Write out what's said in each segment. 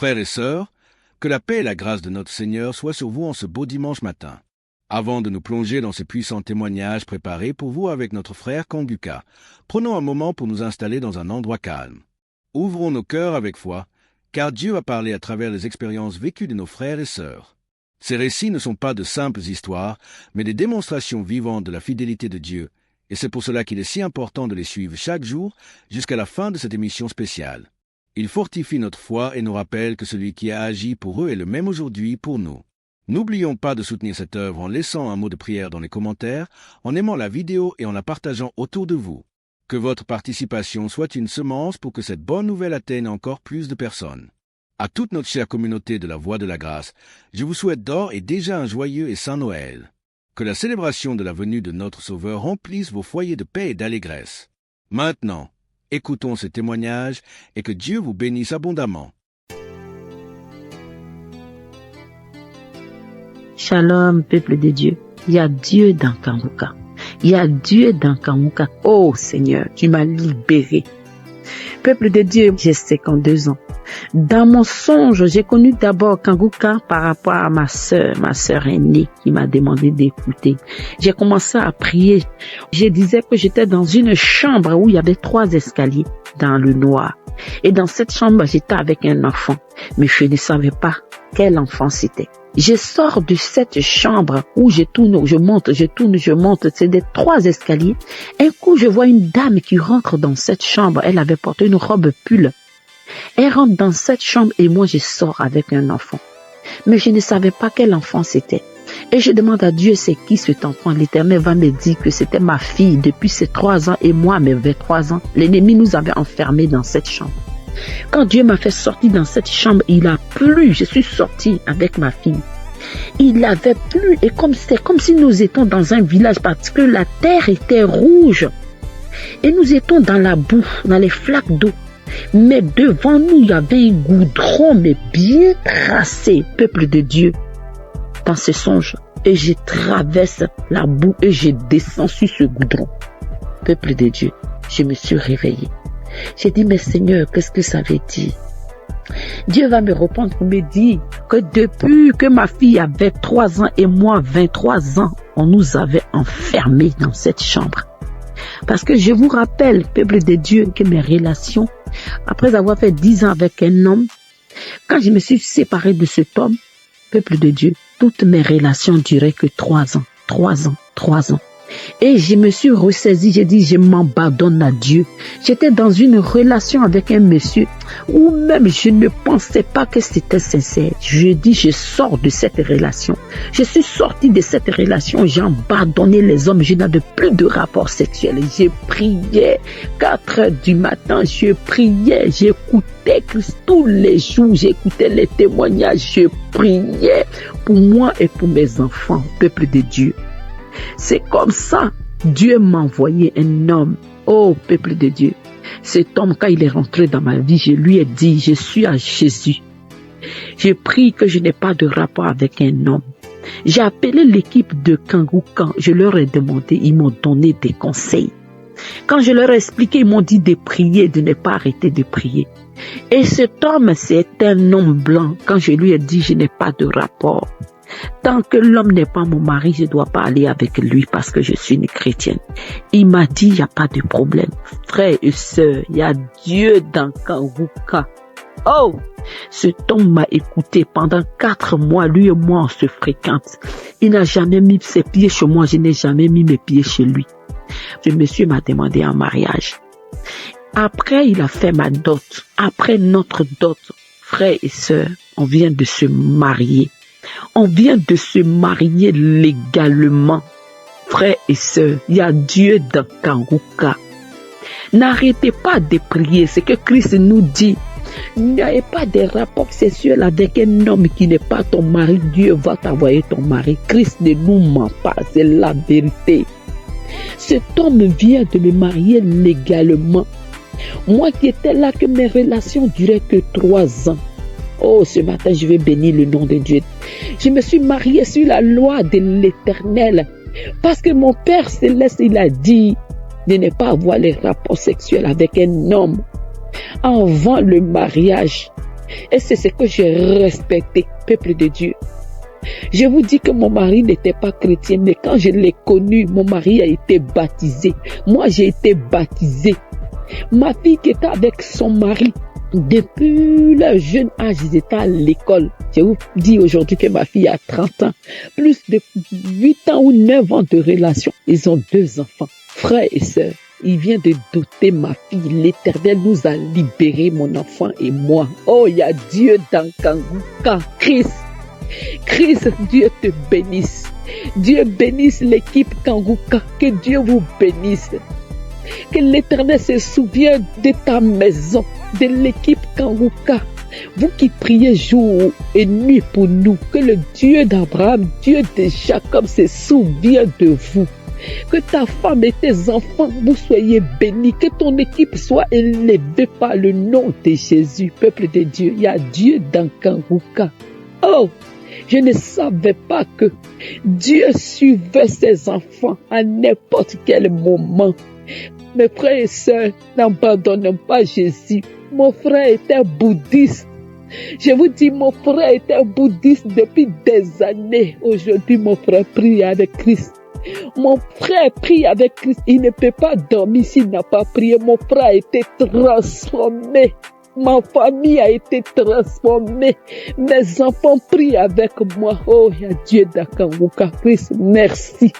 Frères et sœurs, que la paix et la grâce de notre Seigneur soient sur vous en ce beau dimanche matin. Avant de nous plonger dans ces puissants témoignages préparés pour vous avec notre frère Kanguka, prenons un moment pour nous installer dans un endroit calme. Ouvrons nos cœurs avec foi, car Dieu a parlé à travers les expériences vécues de nos frères et sœurs. Ces récits ne sont pas de simples histoires, mais des démonstrations vivantes de la fidélité de Dieu, et c'est pour cela qu'il est si important de les suivre chaque jour jusqu'à la fin de cette émission spéciale. Il fortifie notre foi et nous rappelle que celui qui a agi pour eux est le même aujourd'hui pour nous. N'oublions pas de soutenir cette œuvre en laissant un mot de prière dans les commentaires, en aimant la vidéo et en la partageant autour de vous. Que votre participation soit une semence pour que cette bonne nouvelle atteigne encore plus de personnes. À toute notre chère communauté de la Voix de la Grâce, je vous souhaite d'ores et déjà un joyeux et saint Noël. Que la célébration de la venue de notre Sauveur remplisse vos foyers de paix et d'allégresse. Maintenant, écoutons ces témoignages et que Dieu vous bénisse abondamment. Shalom, peuple de Dieu. Il y a Dieu dans Kanguka. Il y a Dieu dans Kanguka. Oh Seigneur, tu m'as libéré. Peuple de Dieu, j'ai 52 ans. Dans mon songe, j'ai connu d'abord Kanguka par rapport à ma sœur aînée qui m'a demandé d'écouter. J'ai commencé à prier. Je disais que j'étais dans une chambre où il y avait 3 escaliers dans le noir. Et dans cette chambre, j'étais avec un enfant. Mais je ne savais pas quel enfant c'était. Je sors de cette chambre où je tourne, je monte. C'est des 3 escaliers. Un coup, je vois une dame qui rentre dans cette chambre. Elle avait porté une robe pull. Elle rentre dans cette chambre et moi, je sors avec un enfant. Mais je ne savais pas quel enfant c'était. Et je demande à Dieu, c'est qui cet enfant? L'Éternel va me dire que c'était ma fille depuis ses 3 ans et moi, mes 23 ans. L'ennemi nous avait enfermés dans cette chambre. Quand Dieu m'a fait sortir dans cette chambre, il a plu. Je suis sortie avec ma fille. Il avait plu et c'est comme si nous étions dans un village parce que la terre était rouge. Et nous étions dans la boue, dans les flaques d'eau. Mais devant nous, il y avait un goudron, mais bien tracé, peuple de Dieu, dans ce songe. Et je traverse la boue et je descends sur ce goudron. Peuple de Dieu, je me suis réveillée. J'ai dit, mais Seigneur, qu'est-ce que ça veut dire? Dieu va me répondre pour me dire que depuis que ma fille avait 3 ans et moi 23 ans, on nous avait enfermés dans cette chambre. Parce que je vous rappelle, peuple de Dieu, que mes relations, après avoir fait 10 ans avec un homme, quand je me suis séparée de cet homme, peuple de Dieu, toutes mes relations duraient que 3 ans. Et je me suis ressaisie, j'ai dit, je m'abandonne à Dieu. J'étais dans une relation avec un monsieur où même je ne pensais pas que c'était sincère. Je dis, je sors de cette relation. Je suis sortie de cette relation, j'ai abandonné les hommes, je n'avais plus de rapport sexuel. Je priais 4 heures du matin, je priais, j'écoutais Christ tous les jours, j'écoutais les témoignages, je priais pour moi et pour mes enfants, peuple de Dieu. C'est comme ça, Dieu m'a envoyé un homme. Oh, peuple de Dieu. Cet homme, quand il est rentré dans ma vie, je lui ai dit, je suis à Jésus. J'ai pris que je n'ai pas de rapport avec un homme. J'ai appelé l'équipe de Kanguka. Je leur ai demandé, ils m'ont donné des conseils. Quand je leur ai expliqué, ils m'ont dit de prier, de ne pas arrêter de prier. Et cet homme, c'est un homme blanc. Quand je lui ai dit, je n'ai pas de rapport. Tant que l'homme n'est pas mon mari, je ne dois pas aller avec lui parce que je suis une chrétienne. Il m'a dit, il n'y a pas de problème. Frères et sœurs, il y a Dieu dans Kanguka. Oh, cet homme m'a écouté pendant 4 mois. Lui et moi, on se fréquente. Il n'a jamais mis ses pieds chez moi. Je n'ai jamais mis mes pieds chez lui. Le monsieur m'a demandé un mariage. Après, il a fait ma dot. Après notre dot, frères et sœurs, on vient de se marier. On vient de se marier légalement. Frères et sœurs, il y a Dieu dans Kanguka. N'arrêtez pas de prier. C'est que Christ nous dit. N'ayez pas de rapport sexuel avec un homme qui n'est pas ton mari. Dieu va t'envoyer ton mari. Christ ne nous ment pas. C'est la vérité. Cet homme vient de me marier légalement. Moi qui étais là, que mes relations duraient que 3 ans. Oh, ce matin, je vais bénir le nom de Dieu. Je me suis mariée sur la loi de l'Éternel. Parce que mon Père Céleste, il a dit de ne pas avoir les rapports sexuels avec un homme avant le mariage. Et c'est ce que j'ai respecté, peuple de Dieu. Je vous dis que mon mari n'était pas chrétien, mais quand je l'ai connu, mon mari a été baptisé. Moi, j'ai été baptisé. Ma fille qui était avec son mari, depuis leur jeune âge, ils étaient à l'école. Je vous dis aujourd'hui que ma fille a 30 ans. Plus de 8 ans ou 9 ans de relation. Ils ont 2 enfants, frères et sœurs. Il vient de doter ma fille. L'Éternel nous a libérés, mon enfant et moi. Oh, il y a Dieu dans Kanguka. Christ, Dieu te bénisse. Dieu bénisse l'équipe Kanguka. Que Dieu vous bénisse. Que l'Éternel se souvienne de ta maison, de l'équipe Kanguka. Vous qui priez jour et nuit pour nous, que le Dieu d'Abraham, Dieu de Jacob se souvienne de vous. Que ta femme et tes enfants, vous soyez bénis. Que ton équipe soit élevée par le nom de Jésus. Peuple de Dieu, il y a Dieu dans Kanguka. Oh, je ne savais pas que Dieu suivait ses enfants à n'importe quel moment. Mes frères et sœurs, n'abandonnons pas Jésus. Mon frère était bouddhiste. Je vous dis, mon frère était bouddhiste depuis des années. Aujourd'hui, mon frère prie avec Christ. Mon frère prie avec Christ. Il ne peut pas dormir s'il n'a pas prié. Mon frère a été transformé. Ma famille a été transformée. Mes enfants prient avec moi. Oh, il y a Dieu d'Akanguka. Christ, merci.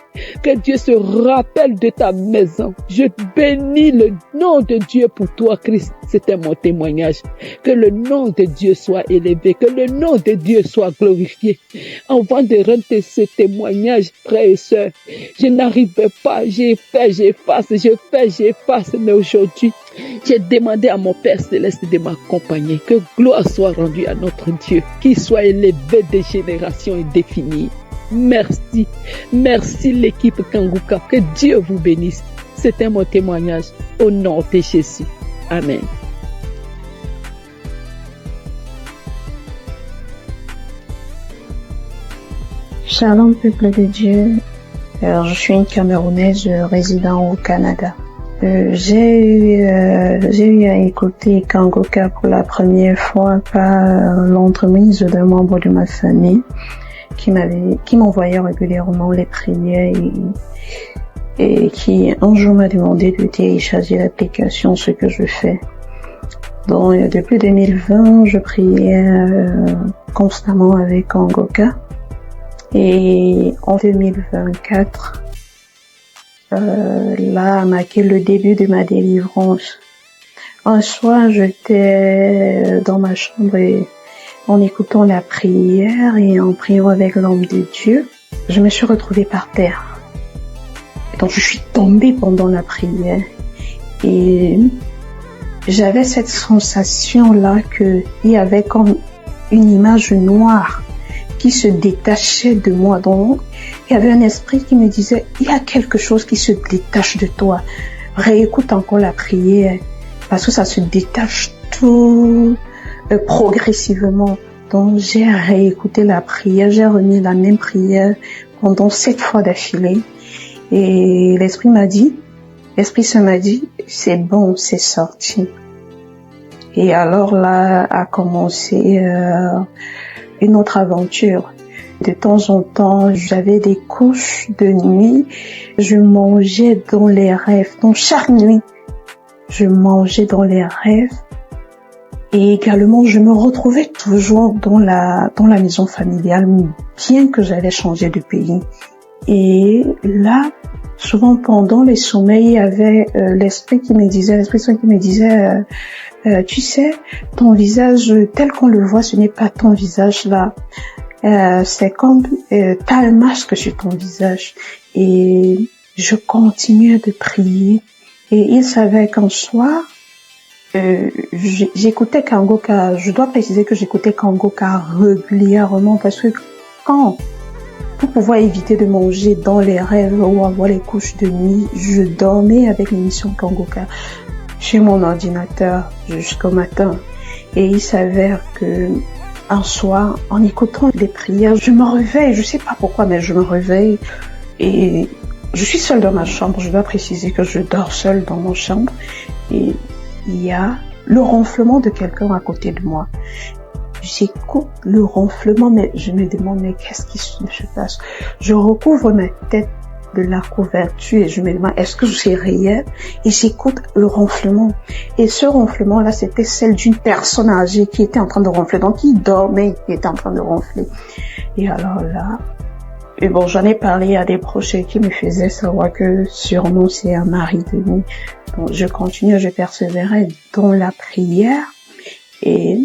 Que Dieu se rappelle de ta maison. Je bénis le nom de Dieu pour toi, Christ. C'était mon témoignage. Que le nom de Dieu soit élevé. Que le nom de Dieu soit glorifié. Avant de rendre ce témoignage, frères et sœurs, je n'arrivais pas. J'ai fait, j'efface. Mais aujourd'hui, j'ai demandé à mon Père Céleste de m'accompagner. Que gloire soit rendue à notre Dieu, qu'il soit élevé des générations indéfinies. Merci. Merci l'équipe Kanguka. Que Dieu vous bénisse. C'était mon témoignage au nom de Jésus. Amen. Shalom peuple de Dieu. Je suis une Camerounaise résidant au Canada. J'ai eu à écouter Kanguka pour la première fois par l'entremise d'un membre de ma famille qui m'envoyait régulièrement les prières et qui un jour m'a demandé de télécharger l'application, ce que je fais. Donc depuis 2020, je priais constamment avec Kanguka et en 2024 là a marqué le début de ma délivrance. Un soir, j'étais dans ma chambre et en écoutant la prière et en priant avec l'homme de Dieu, je me suis retrouvée par terre. Donc je suis tombée pendant la prière et j'avais cette sensation-là qu'il y avait comme une image noire qui se détachait de moi. Donc, il y avait un esprit qui me disait, il y a quelque chose qui se détache de toi. Réécoute encore la prière, parce que ça se détache tout progressivement. Donc, j'ai réécouté la prière, j'ai remis la même prière pendant 7 fois d'affilée. Et l'esprit se m'a dit, c'est bon, c'est sorti. Et alors là a commencé une autre aventure. De temps en temps, j'avais des couches de nuit. Je mangeais dans les rêves. Donc chaque nuit, je mangeais dans les rêves. Et également, je me retrouvais toujours dans la maison familiale, bien que j'avais changé de pays. Et là, souvent pendant les sommeils, il y avait l'esprit saint qui me disait, tu sais, ton visage tel qu'on le voit, ce n'est pas ton visage là. C'est comme t'as un masque sur ton visage. Et je continuais de prier. Et il savait qu'un soir, j'écoutais Kanguka. Je dois préciser que j'écoutais Kanguka régulièrement parce que pour pouvoir éviter de manger dans les rêves ou avoir les couches de nuit, je dormais avec l'émission Kanguka chez mon ordinateur jusqu'au matin. Et il s'avère que un soir, en écoutant les prières, je me réveille, je sais pas pourquoi, mais je me réveille et je suis seule dans ma chambre. Je dois préciser que je dors seule dans mon chambre et il y a le ronflement de quelqu'un à côté de moi. j'écoute le ronflement, mais je me demande, mais qu'est-ce qui se passe? Je recouvre ma tête de la couverture et je me demande, est-ce que c'est réel? Et j'écoute le ronflement. Et ce ronflement-là, c'était celle d'une personne âgée qui était en train de ronfler. Donc, qui dormait, qui était en train de ronfler. Et alors là, et bon, j'en ai parlé à des proches qui me faisaient savoir que sûrement c'est un mari de nuit. Bon, je continue, je persévérais dans la prière. Et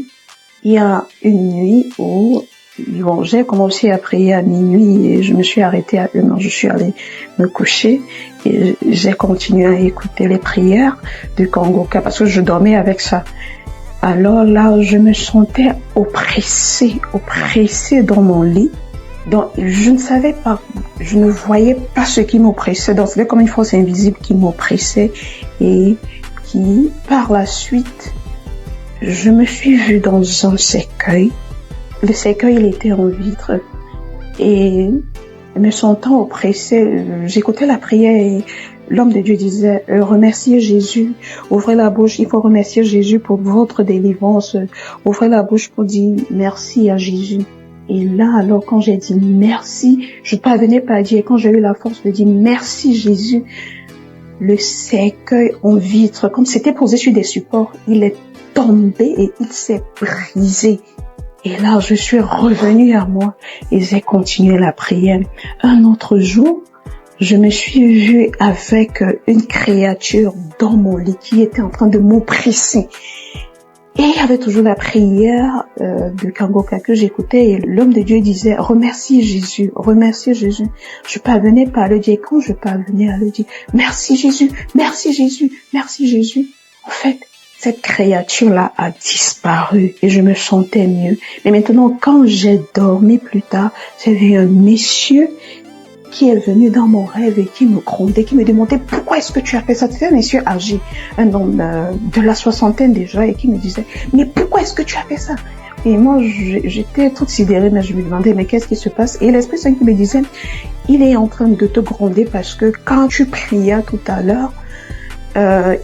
il y a une nuit où bon, j'ai commencé à prier à minuit et je me suis arrêtée à 1h. Je suis allée me coucher et j'ai continué à écouter les prières du Kangoka parce que je dormais avec ça. Alors là, je me sentais oppressée dans mon lit. Donc, je ne savais pas, je ne voyais pas ce qui m'oppressait. Donc, c'était comme une force invisible qui m'oppressait et qui, par la suite, je me suis vue dans un cercueil. Le cercueil, il était en vitre. Et me sentant oppressée, j'écoutais la prière et l'homme de Dieu disait, remerciez Jésus, ouvrez la bouche, il faut remercier Jésus pour votre délivrance. Ouvrez la bouche pour dire merci à Jésus. Et là, alors, quand j'ai dit merci, je ne parvenais pas à dire, quand j'ai eu la force de dire merci Jésus, le cercueil en vitre, comme c'était posé sur des supports, il est tombé et il s'est brisé. Et là, je suis revenue à moi et j'ai continué la prière. Un autre jour, je me suis vue avec une créature dans mon lit qui était en train de m'oppresser. Et il y avait toujours la prière de Kangoka que j'écoutais et l'homme de Dieu disait « Remerciez Jésus, remerciez Jésus ». Je parvenais pas à le dire. Quand je parvenais à le dire « Merci Jésus, merci Jésus, merci Jésus ». En fait, cette créature-là a disparu et je me sentais mieux. Mais maintenant, quand j'ai dormi plus tard, j'ai vu un monsieur qui est venu dans mon rêve et qui me grondait, qui me demandait pourquoi est-ce que tu as fait ça. C'était un monsieur âgé, un homme de la soixantaine déjà, et qui me disait mais pourquoi est-ce que tu as fait ça? Et moi j'étais toute sidérée, mais je me demandais mais qu'est-ce qui se passe? Et l'Esprit Saint qui me disait il est en train de te gronder parce que quand tu priais tout à l'heure,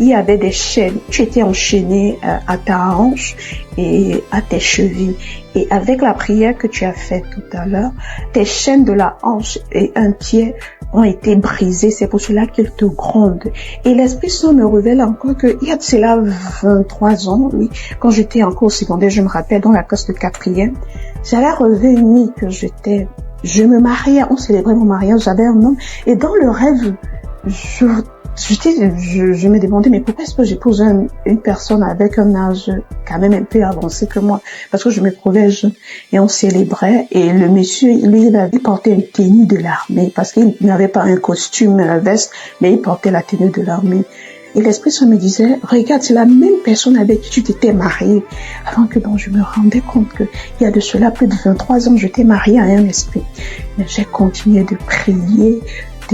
il y avait des chaînes, tu étais enchaîné à ta hanche et à tes chevilles. Et avec la prière que tu as faite tout à l'heure, tes chaînes de la hanche et un pied ont été brisées. C'est pour cela qu'il te gronde. Et l'Esprit Saint me révèle encore qu'il y a de cela 23 ans, oui, quand j'étais encore au secondaire, je me rappelle, dans la classe de 4e, j'avais relevé une nuit que je me mariais, on célébrait mon mariage, j'avais un homme, et dans le rêve, je me demandais, mais pourquoi est-ce que j'épouse une personne avec un âge quand même un peu avancé que moi? Parce que je me trouvais jeune et on célébrait et le monsieur, lui, il portait une tenue de l'armée parce qu'il n'avait pas un costume, la veste, mais il portait la tenue de l'armée. Et l'Esprit Saint me disait, regarde, c'est la même personne avec qui tu t'étais mariée. Avant que donc je me rendais compte que il y a de cela plus de 23 ans, j'étais mariée à un esprit. Mais j'ai continué de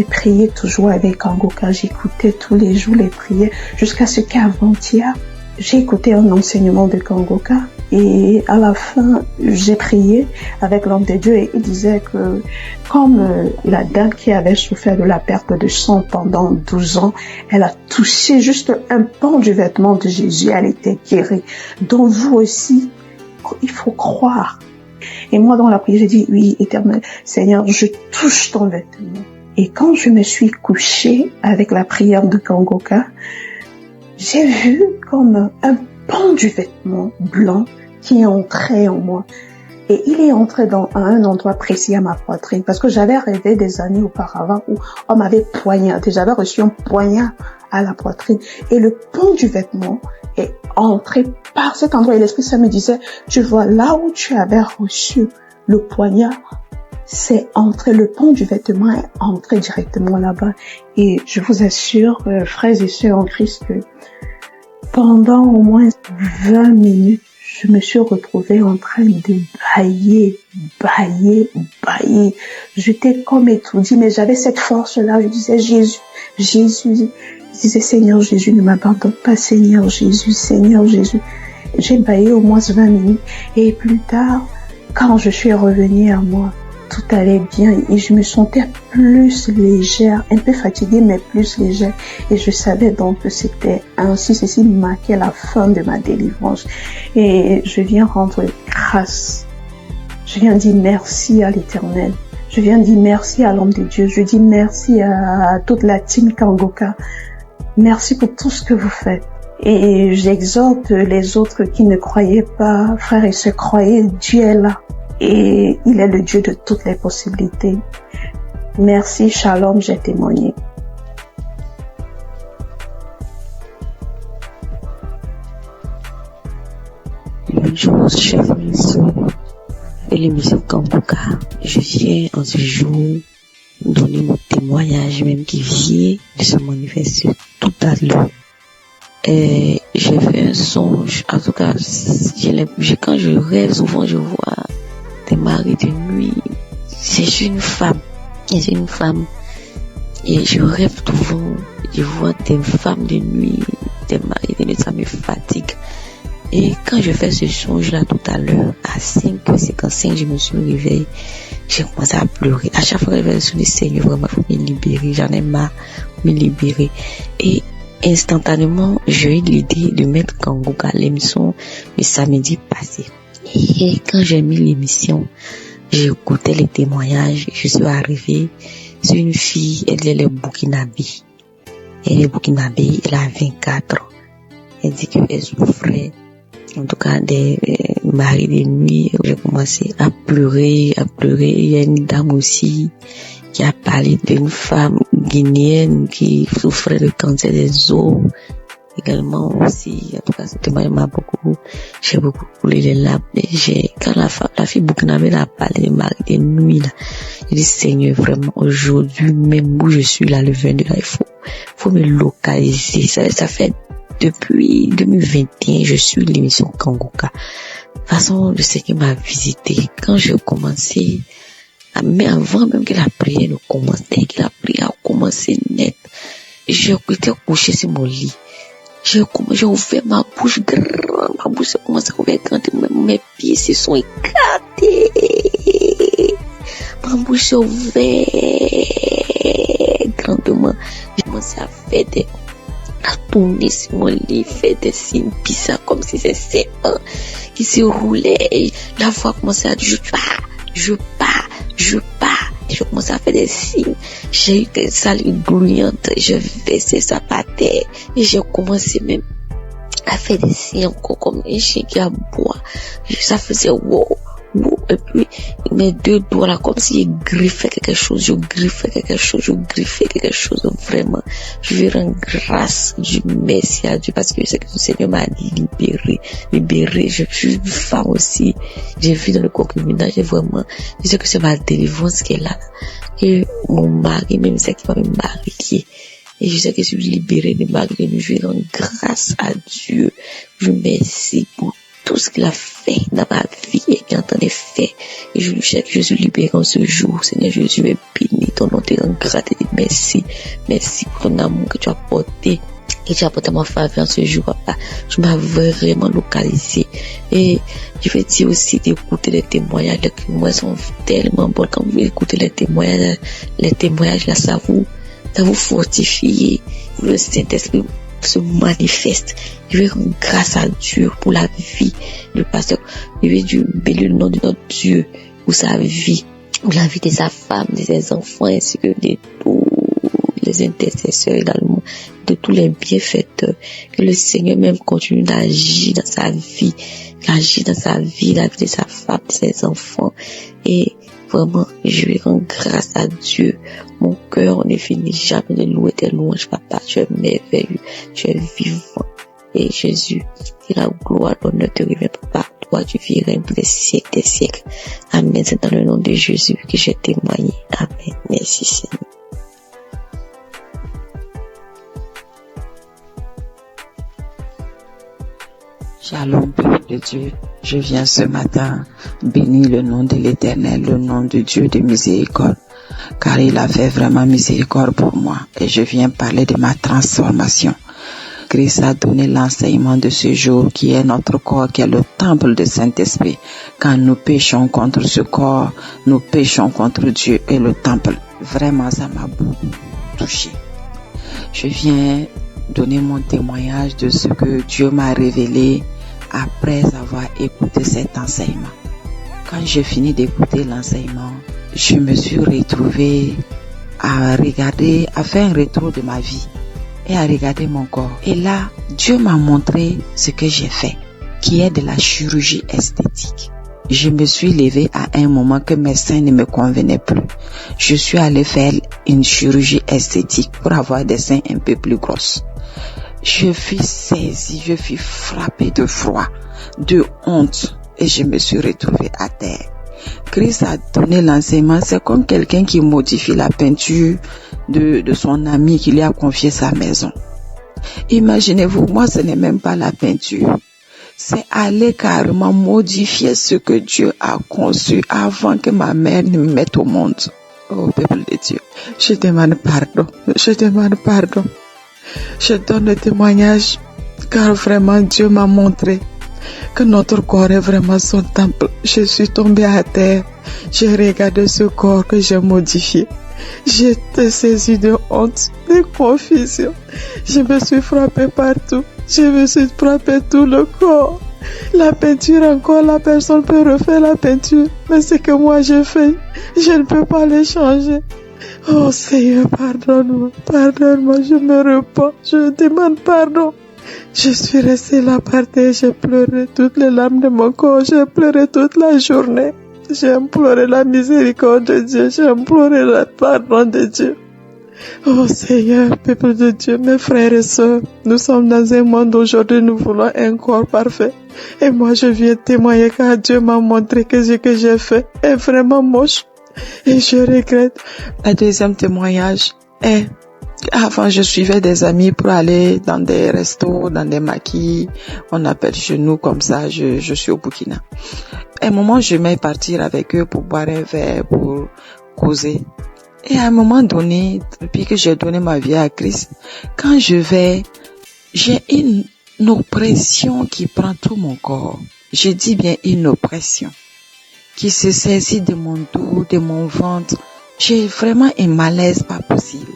prier toujours avec Kangoka. J'écoutais tous les jours les prières jusqu'à ce qu'avant-hier, j'ai écouté un enseignement de Kangoka et à la fin, j'ai prié avec l'homme de Dieu et il disait que comme la dame qui avait souffert de la perte de sang pendant 12 ans, elle a touché juste un pan du vêtement de Jésus, elle était guérie. Donc vous aussi, il faut croire. Et moi dans la prière, j'ai dit, oui, Éternel Seigneur, je touche ton vêtement. Et quand je me suis couchée avec la prière de Kangoka, j'ai vu comme un pan du vêtement blanc qui est entré en moi. Et il est entré à un endroit précis à ma poitrine. Parce que j'avais rêvé des années auparavant où on m'avait poignardé. J'avais reçu un poignard à la poitrine. Et le pan du vêtement est entré par cet endroit. Et l'Esprit Saint me disait, tu vois, là où tu avais reçu le poignard, c'est entré, le pan du vêtement est entré directement là-bas. Et je vous assure, frères et sœurs en Christ, que pendant au moins 20 minutes, je me suis retrouvée en train de bailler. J'étais comme étourdie, mais j'avais cette force-là. Je disais, Jésus. Je disais, Seigneur Jésus, ne m'abandonne pas, Seigneur Jésus. J'ai baillé au moins 20 minutes. Et plus tard, quand je suis revenue à moi, tout allait bien et je me sentais plus légère, un peu fatiguée mais plus légère et je savais donc que c'était ainsi, ceci marquait la fin de ma délivrance et je viens rendre grâce. Je viens dire merci à l'Éternel. Je viens dire merci à l'homme de Dieu. Je dis merci à toute la team Kangoka. Merci pour tout ce que vous faites. Et j'exhorte les autres qui ne croyaient pas, frères et sœurs, croyez, Dieu est là. Et il est le Dieu de toutes les possibilités. Merci, shalom, j'ai témoigné. Bonjour, chers amis et les musiques Kangoka. Je viens en ce jour donner mon témoignage, même qui vient de se manifester tout à l'heure. Et j'ai fait un songe, en tout cas, quand je rêve, souvent je vois des maris de nuit. C'est une femme, et je rêve souvent, je vois des femmes de nuit, des maris de nuit, ça me fatigue. Et quand je fais ce songe-là tout à l'heure, à 5, je me suis réveillée, j'ai commencé à pleurer. À chaque fois que je vais sur le Seigneur, vraiment, il faut me libérer, j'en ai marre, me libérer. Et instantanément, j'ai eu l'idée de mettre Kangoka l'émission le samedi passé. Et quand j'ai mis l'émission, j'ai écouté les témoignages, je suis arrivée, c'est une fille, elle est burkinabé. Elle est burkinabé, elle a 24 ans. Elle dit qu'elle souffrait, en tout cas, des maris de nuit. J'ai commencé à pleurer. Il y a une dame aussi qui a parlé d'une femme guinéenne qui souffrait de cancer des os. Également aussi, en tout cas, ce témoignage m'a beaucoup, j'ai beaucoup coulé les larmes. Quand la fille burkinabé a parlé des maris de nuit, là, j'ai dit, Seigneur, vraiment, aujourd'hui, même où je suis là, le 22, là, il faut me localiser. Ça fait depuis 2021, je suis l'émission Kangoka. De toute façon, le Seigneur m'a visité. Quand j'ai commencé, mais avant même que la prière ne commence, dès que la prière a commencé net, j'ai été couché sur mon lit. J'ai ouvert ma bouche grande, ma bouche a commencé à ouvrir grande, mes pieds se sont écartés. Ma bouche s'est ouverte grandement. J'ai commencé à faire à tourner sur mon lit, faire des signes bizarres comme si c'était serpent qui se roulait. Et la voix commençait à dire je pars. Je commençais à faire des signes. J'ai eu des salives glouillantes. Je versais ça par terre. Et j'ai commencé même à faire des signes encore comme un chien qui aboie. Ça faisait wow. Et puis, mes deux doigts là, comme si je griffais quelque chose, vraiment. Je vais rendre grâce, du merci à Dieu, parce que je sais que le Seigneur m'a dit libérer. Je suis une femme aussi. J'ai vu dans le concubinage, je sais que c'est ma délivrance qui est là. Et mon mari, même c'est qui va me marier. Et je sais que je suis libérée de mari de nuit. Je vais rendre grâce à Dieu. Je remercie pour tout ce qu'il a fait dans ma vie et qu'il entendait faire. Et je lui sais que je suis libéré en ce jour. Seigneur Jésus, est béni. Ton nom te rend grâce et merci. Merci pour ton amour que tu as porté. Et tu as porté ma faveur en ce jour, papa. Je m'as vraiment localisé. Et je vais dire aussi d'écouter les témoignages. Les témoignages sont tellement bons. Quand vous écoutez les témoignages là, ça vous fortifie. Le Saint-Esprit se manifeste. Je vais rendre grâce à Dieu pour la vie du pasteur. Je vais bénir le nom de notre Dieu pour sa vie, pour la vie de sa femme, de ses enfants, ainsi que de tous les intercesseurs également, de tous les bienfaiteurs. Que le Seigneur même continue d'agir dans sa vie, la vie de sa femme, de ses enfants. Et vraiment, je vais rendre grâce à Dieu. Mon cœur ne finit jamais de louer tes louanges, papa. Tu es merveilleux, tu es vivant. Et Jésus, que la gloire, l'honneur te revient, papa. Toi, tu vis règne pour des siècles, des siècles. Amen. C'est dans le nom de Jésus que j'ai témoigné. Amen. Merci, Seigneur. Shalom, peuple de Dieu. Je viens ce matin bénir le nom de l'Éternel, le nom de Dieu de miséricorde, car il a fait vraiment miséricorde pour moi. Et je viens parler de ma transformation. Christ a donné l'enseignement de ce jour qui est notre corps, qui est le temple du Saint-Esprit. Quand nous péchons contre ce corps, nous péchons contre Dieu et le temple. Vraiment, ça m'a beaucoup touché. Je viens donner mon témoignage de ce que Dieu m'a révélé après avoir écouté cet enseignement. Quand j'ai fini d'écouter l'enseignement, je me suis retrouvée à regarder, à faire un retour de ma vie et à regarder mon corps. Et là, Dieu m'a montré ce que j'ai fait, qui est de la chirurgie esthétique. Je me suis levée à un moment que mes seins ne me convenaient plus. Je suis allée faire une chirurgie esthétique pour avoir des seins un peu plus grosses. Je fus saisie, je fus frappée de froid, de honte et je me suis retrouvée à terre. Christ a donné l'enseignement, c'est comme quelqu'un qui modifie la peinture de son ami qui lui a confié sa maison. Imaginez-vous, moi ce n'est même pas la peinture. C'est aller carrément modifier ce que Dieu a conçu avant que ma mère ne me mette au monde. Oh, peuple de Dieu, je demande pardon, je demande pardon. Je donne le témoignage car vraiment Dieu m'a montré que notre corps est vraiment son temple. Je suis tombée à terre, j'ai regardé ce corps que j'ai modifié. J'étais saisie de honte, de confusion. Je me suis frappée partout. Je me suis frappée tout le corps. La peinture encore, la personne peut refaire la peinture. Mais ce que moi j'ai fait, je ne peux pas le changer. Oh Seigneur, pardonne-moi, pardonne-moi, je me repens, je demande pardon. Je suis restée là par terre, j'ai pleuré toutes les larmes de mon corps, j'ai pleuré toute la journée. J'ai imploré la miséricorde de Dieu, j'ai imploré le pardon de Dieu. Oh Seigneur, peuple de Dieu, mes frères et sœurs, nous sommes dans un monde aujourd'hui, nous voulons un corps parfait. Et moi je viens témoigner car Dieu m'a montré que ce que j'ai fait est vraiment moche. Et je regrette. Le deuxième témoignage est, avant je suivais des amis pour aller dans des restos, dans des maquis, on appelle chez nous comme ça, je suis au Burkina. À un moment, je vais partir avec eux pour boire un verre, pour causer. Et à un moment donné, depuis que j'ai donné ma vie à Christ, quand je vais, j'ai une oppression qui prend tout mon corps. Je dis bien une oppression qui se saisit de mon dos, de mon ventre. J'ai vraiment un malaise pas possible.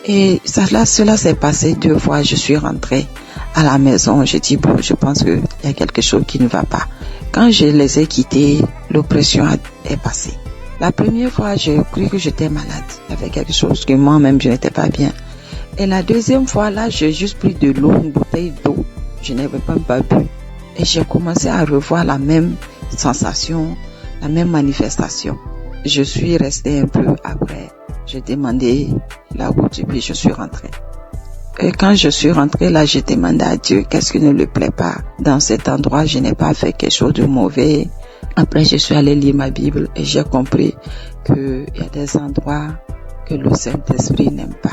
Et cela s'est passé 2 fois. Je suis rentrée à la maison. J'ai dit, bon, je pense qu'il y a quelque chose qui ne va pas. Quand je les ai quittés, l'oppression est passée. La première fois, j'ai cru que j'étais malade. Il y avait quelque chose que moi-même, je n'étais pas bien. Et la deuxième fois, là, j'ai juste pris de l'eau, une bouteille d'eau. Je n'avais même pas bu. Et j'ai commencé à revoir la même sensation, la même manifestation. Je suis restée un peu après. J'ai demandé la route et puis je suis rentrée. Et quand je suis rentrée là, j'ai demandé à Dieu qu'est-ce qui ne lui plaît pas. Dans cet endroit, je n'ai pas fait quelque chose de mauvais. Après, je suis allée lire ma Bible et j'ai compris qu'il y a des endroits que le Saint-Esprit n'aime pas.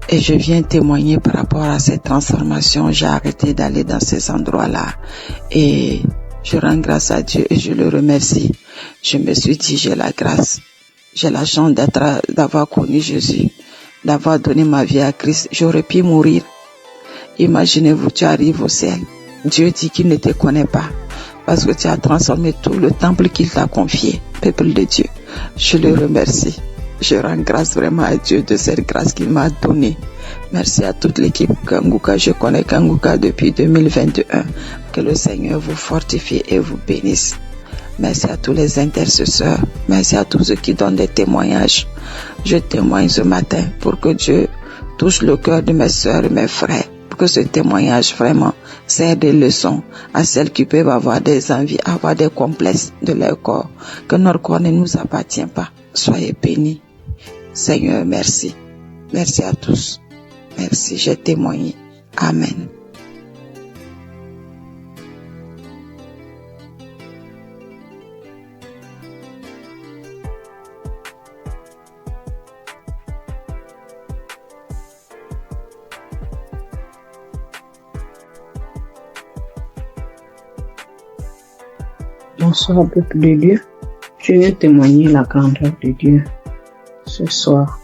Et je viens témoigner par rapport à cette transformation. J'ai arrêté d'aller dans ces endroits-là. Et je rends grâce à Dieu et je le remercie. Je me suis dit, j'ai la grâce. J'ai la chance d'avoir connu Jésus, d'avoir donné ma vie à Christ. J'aurais pu mourir. Imaginez-vous, tu arrives au ciel. Dieu dit qu'il ne te connaît pas parce que tu as transformé tout le temple qu'il t'a confié. Peuple de Dieu, je le remercie. Je rends grâce vraiment à Dieu de cette grâce qu'il m'a donnée. Merci à toute l'équipe Kanguka. Je connais Kanguka depuis 2021. Que le Seigneur vous fortifie et vous bénisse. Merci à tous les intercesseurs. Merci à tous ceux qui donnent des témoignages. Je témoigne ce matin pour que Dieu touche le cœur de mes sœurs et mes frères. Pour que ce témoignage vraiment sert de leçon à celles qui peuvent avoir des envies, avoir des complexes de leur corps. Que notre corps ne nous appartient pas. Soyez bénis. Seigneur, merci. Merci à tous. Merci, j'ai témoigné. Amen. Bonsoir, peuple de Dieu. Je viens témoigner la grandeur de Dieu ce soir.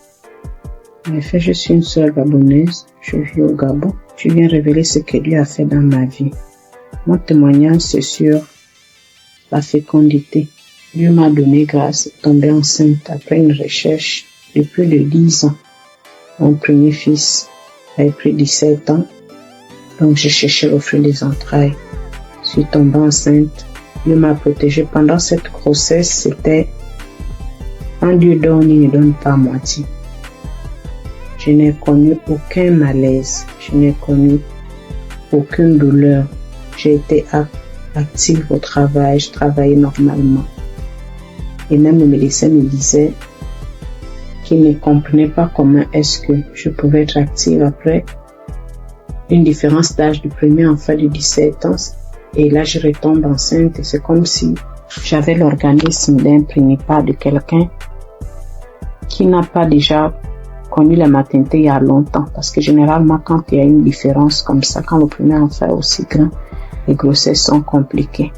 En effet, je suis une sœur gabonaise. Je vis au Gabon. Je viens révéler ce que Dieu a fait dans ma vie. Mon témoignage, c'est sur la fécondité. Dieu m'a donné grâce de tomber enceinte après une recherche de plus de 10 ans. Mon premier fils avait pris 17 ans. Donc, je cherchais le fruit des entrailles. suis tombée enceinte. Dieu m'a protégée. Pendant cette grossesse, c'était quand Dieu donne, il ne donne pas à moitié. Je n'ai connu aucun malaise. Je n'ai connu aucune douleur. J'ai été active au travail. Je travaillais normalement. Et même le médecin me disait qu'il ne comprenait pas comment est-ce que je pouvais être active après une différence d'âge du premier enfant de 17 ans. Et là, je retombe enceinte. C'est comme si j'avais l'organisme d'un prénipare de quelqu'un qui n'a pas déjà connu la maternité il y a longtemps. Parce que généralement, quand il y a une différence comme ça, quand le premier enfant est aussi grand, les grossesses sont compliquées.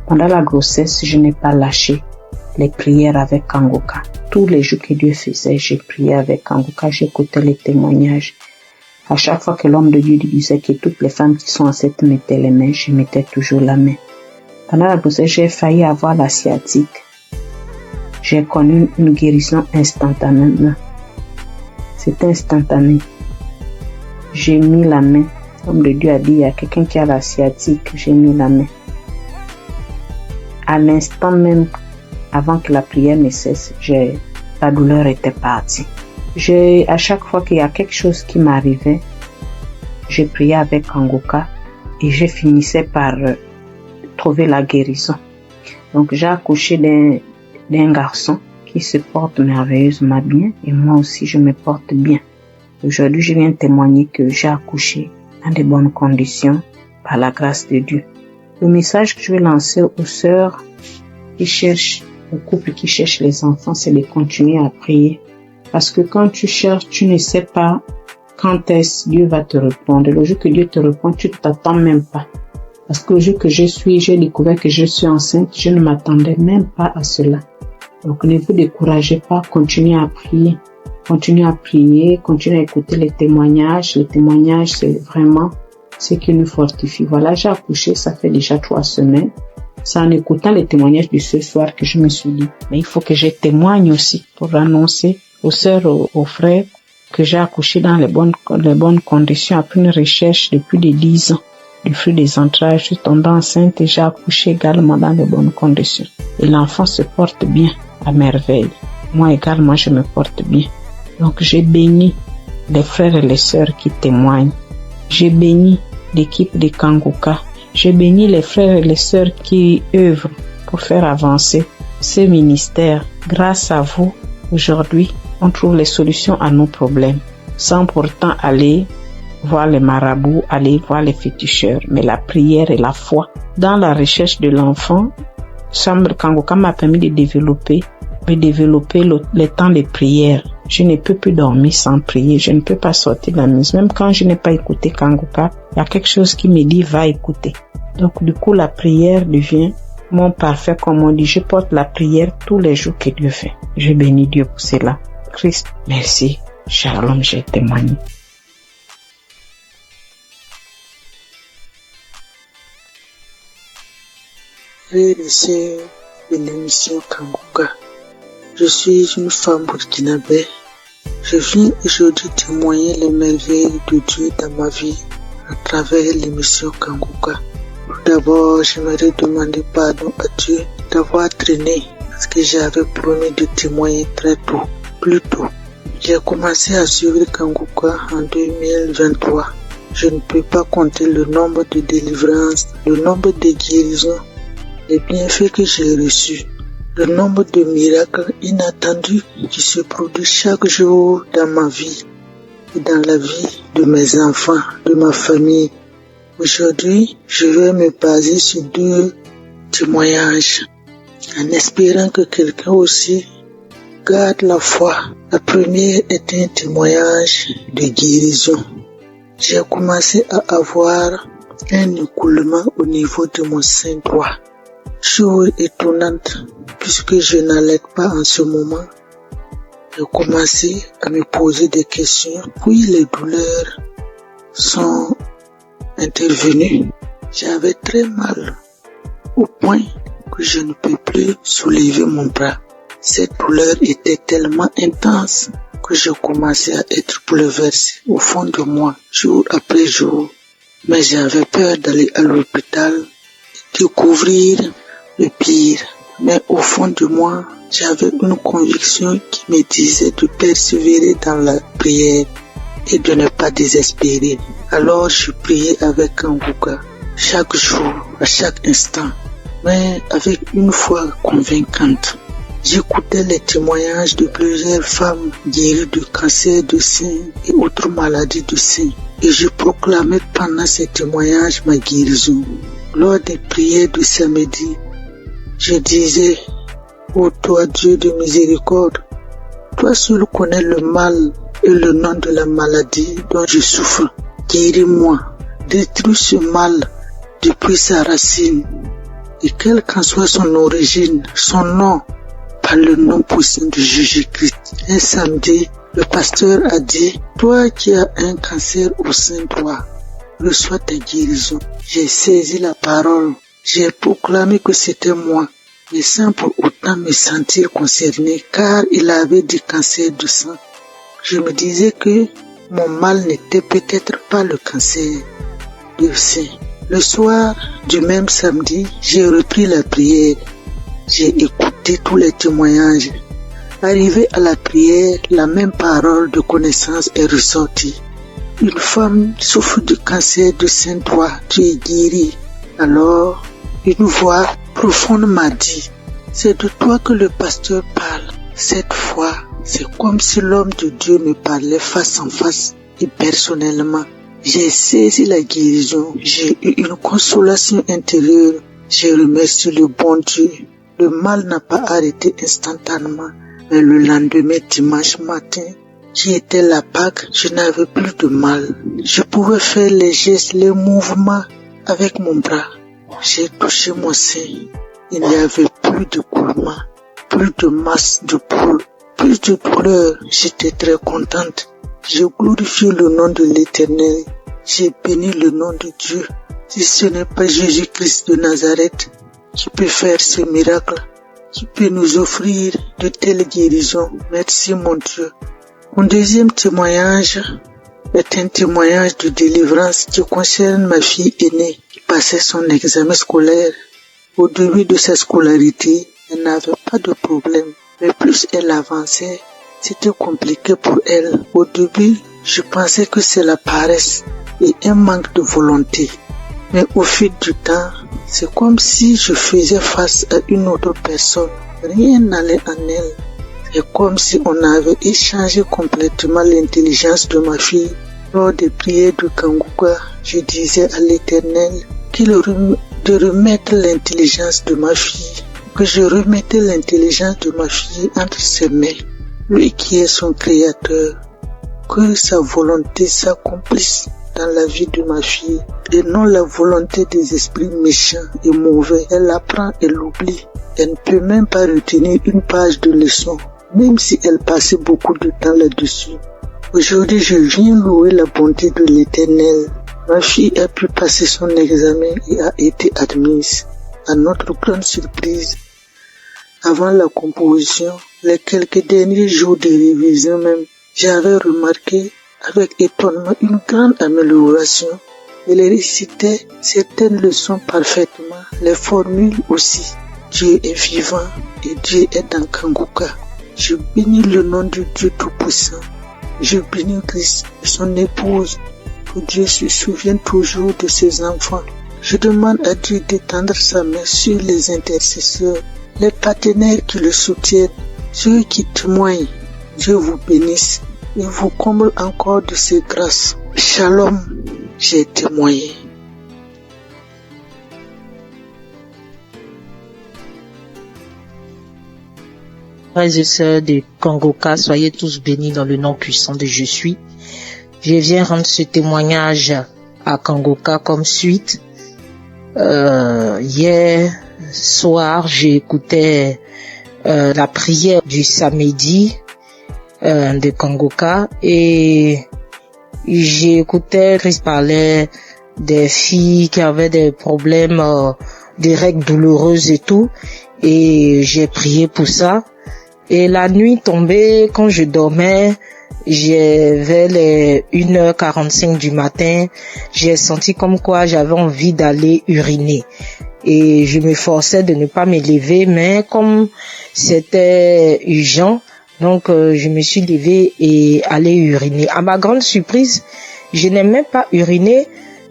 Pendant la grossesse, je n'ai pas lâché les prières avec Kangoka. Tous les jours que Dieu faisait, j'ai prié avec Kangoka, j'écoutais les témoignages. À chaque fois que l'homme de Dieu disait que toutes les femmes qui sont enceintes mettaient les mains, je mettais toujours la main. Pendant la grossesse, j'ai failli avoir la sciatique. J'ai connu une guérison instantanément. C'est instantané. J'ai mis la main. L'homme de Dieu a dit, il y a quelqu'un qui a la sciatique. J'ai mis la main. À l'instant même, avant que la prière ne cesse, la douleur était partie. À chaque fois qu'il y a quelque chose qui m'arrivait, je priais avec Kangoka et je finissais par trouver la guérison. Donc j'ai accouché d'un garçon qui se porte merveilleusement bien et moi aussi je me porte bien. Aujourd'hui, je viens témoigner que j'ai accouché dans de bonnes conditions par la grâce de Dieu. Le message que je vais lancer aux sœurs qui cherchent, aux couples qui cherchent les enfants, c'est de continuer à prier. Parce que quand tu cherches, tu ne sais pas quand est-ce Dieu va te répondre. Le jour que Dieu te répond, tu ne t'attends même pas. Parce que le jour que j'ai découvert que je suis enceinte, je ne m'attendais même pas à cela. Donc ne vous découragez pas, continuez à prier. Continuez à prier, continuez à écouter les témoignages. Les témoignages, c'est vraiment ce qui nous fortifie. Voilà, j'ai accouché, ça fait déjà 3 semaines. C'est en écoutant les témoignages de ce soir que je me suis dit, mais il faut que je témoigne aussi pour annoncer aux sœurs, aux frères, que j'ai accouché dans les bonnes conditions après une recherche de plus de 10 ans. Du fruit des entrailles, je suis tombée enceinte et j'ai accouché également dans les bonnes conditions. Et l'enfant se porte bien, à merveille. Moi également, je me porte bien. Donc j'ai béni les frères et les sœurs qui témoignent. J'ai béni l'équipe de Kangoka. J'ai béni les frères et les sœurs qui œuvrent pour faire avancer ce ministère. Grâce à vous, aujourd'hui, on trouve les solutions à nos problèmes, sans pourtant aller voir les marabouts, aller voir les féticheurs. Mais la prière et la foi, dans la recherche de l'enfant, Chambre Kangoka m'a permis de développer le temps de prière. Je ne peux plus dormir sans prier, je ne peux pas sortir de la maison. Même quand je n'ai pas écouté Kangoka, il y a quelque chose qui me dit va écouter. Donc du coup, la prière devient mon parfait, comme on dit. Je porte la prière tous les jours que Dieu fait. Je bénis Dieu pour cela. Christ, merci. Shalom, j'ai témoigné. Frères et sœurs de l'émission Kangoka, je suis une femme burkinabé. Je viens aujourd'hui témoigner les merveilles de Dieu dans ma vie à travers l'émission Kangoka. Tout d'abord, j'aimerais demander pardon à Dieu d'avoir traîné parce que j'avais promis de témoigner très tôt, plus tôt. J'ai commencé à suivre Kangoka en 2023. Je ne peux pas compter le nombre de délivrances, le nombre de guérisons, les bienfaits que j'ai reçus, le nombre de miracles inattendus qui se produisent chaque jour dans ma vie et dans la vie de mes enfants, de ma famille. Aujourd'hui, je vais me baser sur 2 témoignages en espérant que quelqu'un aussi garde la foi. La première est un témoignage de guérison. J'ai commencé à avoir un écoulement au niveau de mon sein droit. Chose étonnante, puisque je n'allais pas en ce moment. J'ai commencé à me poser des questions, puis les douleurs sont intervenues. J'avais très mal, au point que je ne peux plus soulever mon bras. Cette douleur était tellement intense que je commençais à être bouleversé au fond de moi, jour après jour. Mais j'avais peur d'aller à l'hôpital. découvrir le pire. Mais au fond de moi, j'avais une conviction qui me disait de persévérer dans la prière et de ne pas désespérer. Alors je priais avec Kanguka, chaque jour, à chaque instant, mais avec une foi convaincante. J'écoutais les témoignages de plusieurs femmes guéries de cancer de sein et autres maladies de sein. Et je proclamais pendant ces témoignages ma guérison. Lors des prières de samedi, je disais, ô toi Dieu de miséricorde, toi seul connais le mal et le nom de la maladie dont je souffre. Guéris-moi, détruis ce mal depuis sa racine. Et quelle qu'en soit son origine, son nom, par le nom puissant de Jésus-Christ. Un samedi, le pasteur a dit, toi qui as un cancer au sein droit, reçois ta guérison. J'ai saisi la parole, j'ai proclamé que c'était moi, mais sans pour autant me sentir concerné, car il avait du cancer du sang. Je me disais que mon mal n'était peut-être pas le cancer du sein. Le soir du même samedi, j'ai repris la prière. J'ai écouté tous les témoignages. Arrivé à la prière, la même parole de connaissance est ressortie. Une femme souffre de cancer du sein droit, tu es guérie. Alors, une voix profonde m'a dit, c'est de toi que le pasteur parle. Cette fois, c'est comme si l'homme de Dieu me parlait face en face et personnellement. J'ai saisi la guérison, j'ai eu une consolation intérieure. J'ai remercié le bon Dieu. Le mal n'a pas arrêté instantanément, mais le lendemain, dimanche matin, qui était la Pâque, je n'avais plus de mal. Je pouvais faire les gestes, les mouvements avec mon bras. J'ai touché mon sein. Il n'y avait plus de coulement, plus de masse de poule, plus de douleur. J'étais très contente. J'ai glorifié le nom de l'Éternel. J'ai béni le nom de Dieu. Si ce n'est pas Jésus-Christ de Nazareth qui peut faire ce miracle, qui peut nous offrir de telles guérisons. Merci mon Dieu. Mon deuxième témoignage est un témoignage de délivrance qui concerne ma fille aînée qui passait son examen scolaire. Au début de sa scolarité, elle n'avait pas de problème, mais plus elle avançait, c'était compliqué pour elle. Au début, je pensais que c'est la paresse et un manque de volonté. Mais au fil du temps, c'est comme si je faisais face à une autre personne. Rien n'allait en elle. C'est comme si on avait échangé complètement l'intelligence de ma fille. Lors des prières de Kanguka, je disais à l'Éternel de remettre l'intelligence de ma fille, que je remettais l'intelligence de ma fille entre ses mains. Lui qui est son créateur, que sa volonté s'accomplisse dans la vie de ma fille et non la volonté des esprits méchants et mauvais. Elle apprend et l'oublie. Elle ne peut même pas retenir une page de leçon, même si elle passait beaucoup de temps là-dessus. Aujourd'hui, je viens louer la bonté de l'Éternel. Ma fille a pu passer son examen et a été admise. À notre grande surprise, avant la composition, les quelques derniers jours de révision même, j'avais remarqué avec étonnement une grande amélioration. Elle récitait certaines leçons parfaitement, les formules aussi. Dieu est vivant et Dieu est dans Kanguka. Je bénis le nom de Dieu Tout-Puissant. Je bénis Christ et son épouse. Que Dieu se souvienne toujours de ses enfants. Je demande à Dieu d'étendre sa main sur les intercesseurs, les partenaires qui le soutiennent, ceux qui témoignent. Dieu vous bénisse et vous comble encore de ses grâces. Shalom, j'ai témoigné. Frères et sœurs de Kanguka, soyez tous bénis dans le nom puissant de Je suis. Je viens rendre ce témoignage à Kanguka comme suite. Hier soir, j'ai écouté la prière du samedi de Kanguka et j'ai écouté Christ parlait des filles qui avaient des problèmes, des règles douloureuses et tout, et j'ai prié pour ça. Et la nuit tombée, quand je dormais, vers les 1h45 du matin, j'ai senti comme quoi j'avais envie d'aller uriner. et je me forçais de ne pas me lever, mais comme c'était urgent, donc je me suis levée et allée uriner. À ma grande surprise, je n'ai même pas uriné,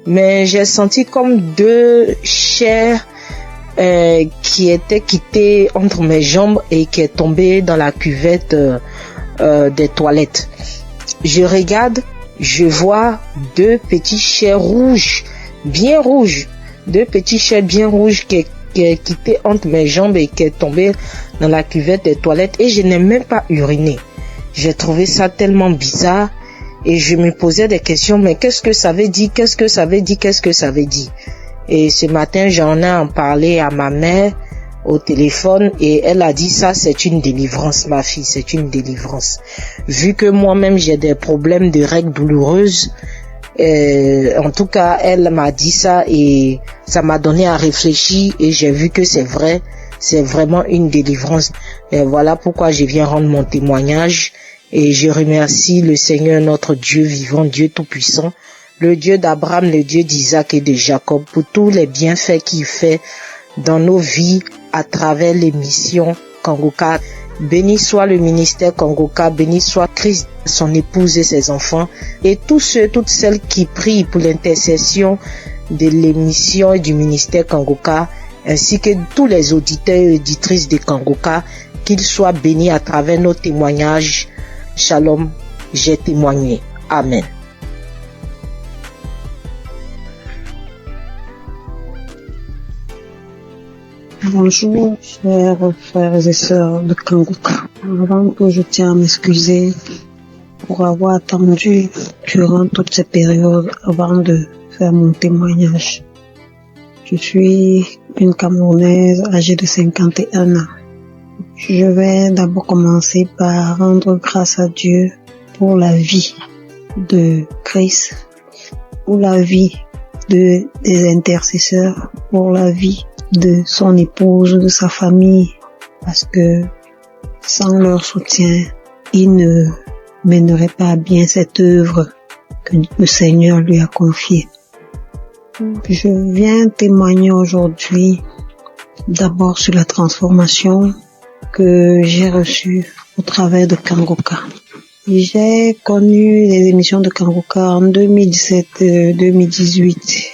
mais j'ai senti comme deux chairs qui étaient quittées entre mes jambes et qui est tombée dans la cuvette des toilettes. Je regarde, je vois deux petits chairs rouges, bien rouges, deux petits chairs bien rouges qui est quitté entre mes jambes et qui est tombé dans la cuvette des toilettes, et je n'ai même pas uriné. J'ai trouvé ça tellement bizarre et je me posais des questions, mais qu'est-ce que ça veut dire, qu'est-ce que ça veut dire, qu'est-ce que ça veut dire? Et ce matin, j'en ai parlé à ma mère au téléphone et elle a dit ça, c'est une délivrance, ma fille, c'est une délivrance. Vu que moi-même j'ai des problèmes de règles douloureuses, en tout cas, elle m'a dit ça et ça m'a donné à réfléchir et j'ai vu que c'est vrai, c'est vraiment une délivrance. Et voilà pourquoi je viens rendre mon témoignage et je remercie le Seigneur, notre Dieu vivant, Dieu tout-puissant, le Dieu d'Abraham, le Dieu d'Isaac et de Jacob, pour tous les bienfaits qu'il fait dans nos vies à travers l'émission Kangoka. Béni soit le ministère Kangoka, béni soit Christ, son épouse et ses enfants, et tous ceux, toutes celles qui prient pour l'intercession de l'émission et du ministère Kangoka, ainsi que tous les auditeurs et auditrices de Kangoka, qu'ils soient bénis à travers nos témoignages. Shalom, j'ai témoigné. Amen. Bonjour, chers frères et sœurs de Kangoka. Avant tout, je tiens à m'excuser pour avoir attendu durant toute cette période avant de faire mon témoignage. Je suis une Camerounaise âgée de 51 ans. Je vais d'abord commencer par rendre grâce à Dieu pour la vie de Chris, pour la vie des intercesseurs, pour la vie de son épouse, de sa famille, parce que sans leur soutien, il ne mènerait pas à bien cette œuvre que le Seigneur lui a confiée. Je viens témoigner aujourd'hui d'abord sur la transformation que j'ai reçue au travers de Kangoka. J'ai connu les émissions de Kangoka en 2017-2018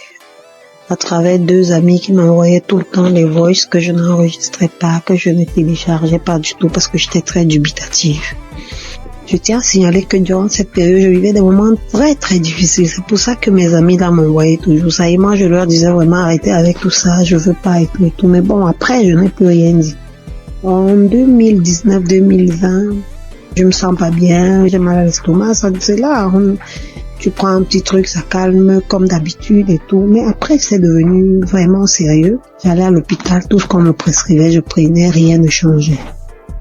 à travers deux amis qui m'envoyaient tout le temps les voices que je n'enregistrais pas, que je ne téléchargeais pas du tout parce que j'étais très dubitative. Je tiens à signaler que durant cette période, je vivais des moments très très difficiles. C'est pour ça que mes amis là m'envoyaient toujours ça. Et moi, je leur disais vraiment arrêtez avec tout ça, je veux pas et tout. Mais bon, après, je n'ai plus rien dit. En 2019-2020, je me sens pas bien, j'ai mal à l'estomac, c'est là. Tu prends un petit truc, ça calme comme d'habitude et tout. Mais après, c'est devenu vraiment sérieux. J'allais à l'hôpital, tout ce qu'on me prescrivait, je prenais, rien ne changeait.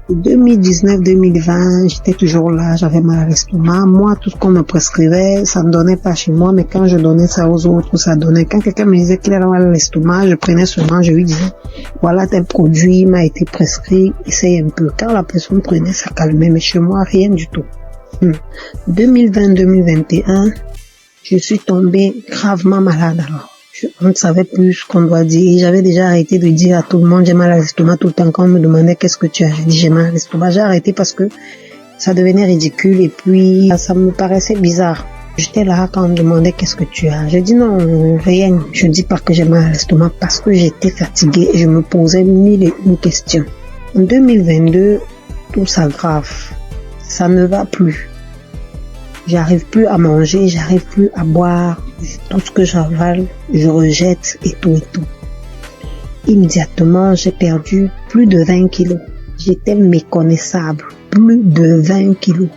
2019-2020, j'étais toujours là, j'avais mal à l'estomac. Moi, tout ce qu'on me prescrivait, ça ne donnait pas chez moi, mais quand je donnais ça aux autres, ça donnait. Quand quelqu'un me disait qu'il avait mal à l'estomac, je prenais seulement, je lui disais, voilà tel produit m'a été prescrit, essaye un peu. Quand la personne prenait, ça calmait, mais chez moi, rien du tout. 2020-2021, je suis tombée gravement malade alors. On ne savait plus ce qu'on doit dire. J'avais déjà arrêté de dire à tout le monde j'ai mal à l'estomac tout le temps. Quand on me demandait qu'est-ce que tu as, j'ai dit j'ai mal à l'estomac. J'ai arrêté parce que ça devenait ridicule et puis ça me paraissait bizarre. J'étais là quand on me demandait qu'est-ce que tu as. Je dis non, rien. Je dis pas que j'ai mal à l'estomac parce que j'étais fatiguée et je me posais mille et une questions. En 2022, tout s'aggrave. Ça ne va plus. J'arrive plus à manger, j'arrive plus à boire. Tout ce que j'avale, je rejette et tout et tout. Immédiatement, j'ai perdu plus de 20 kilos. J'étais méconnaissable. Plus de 20 kilos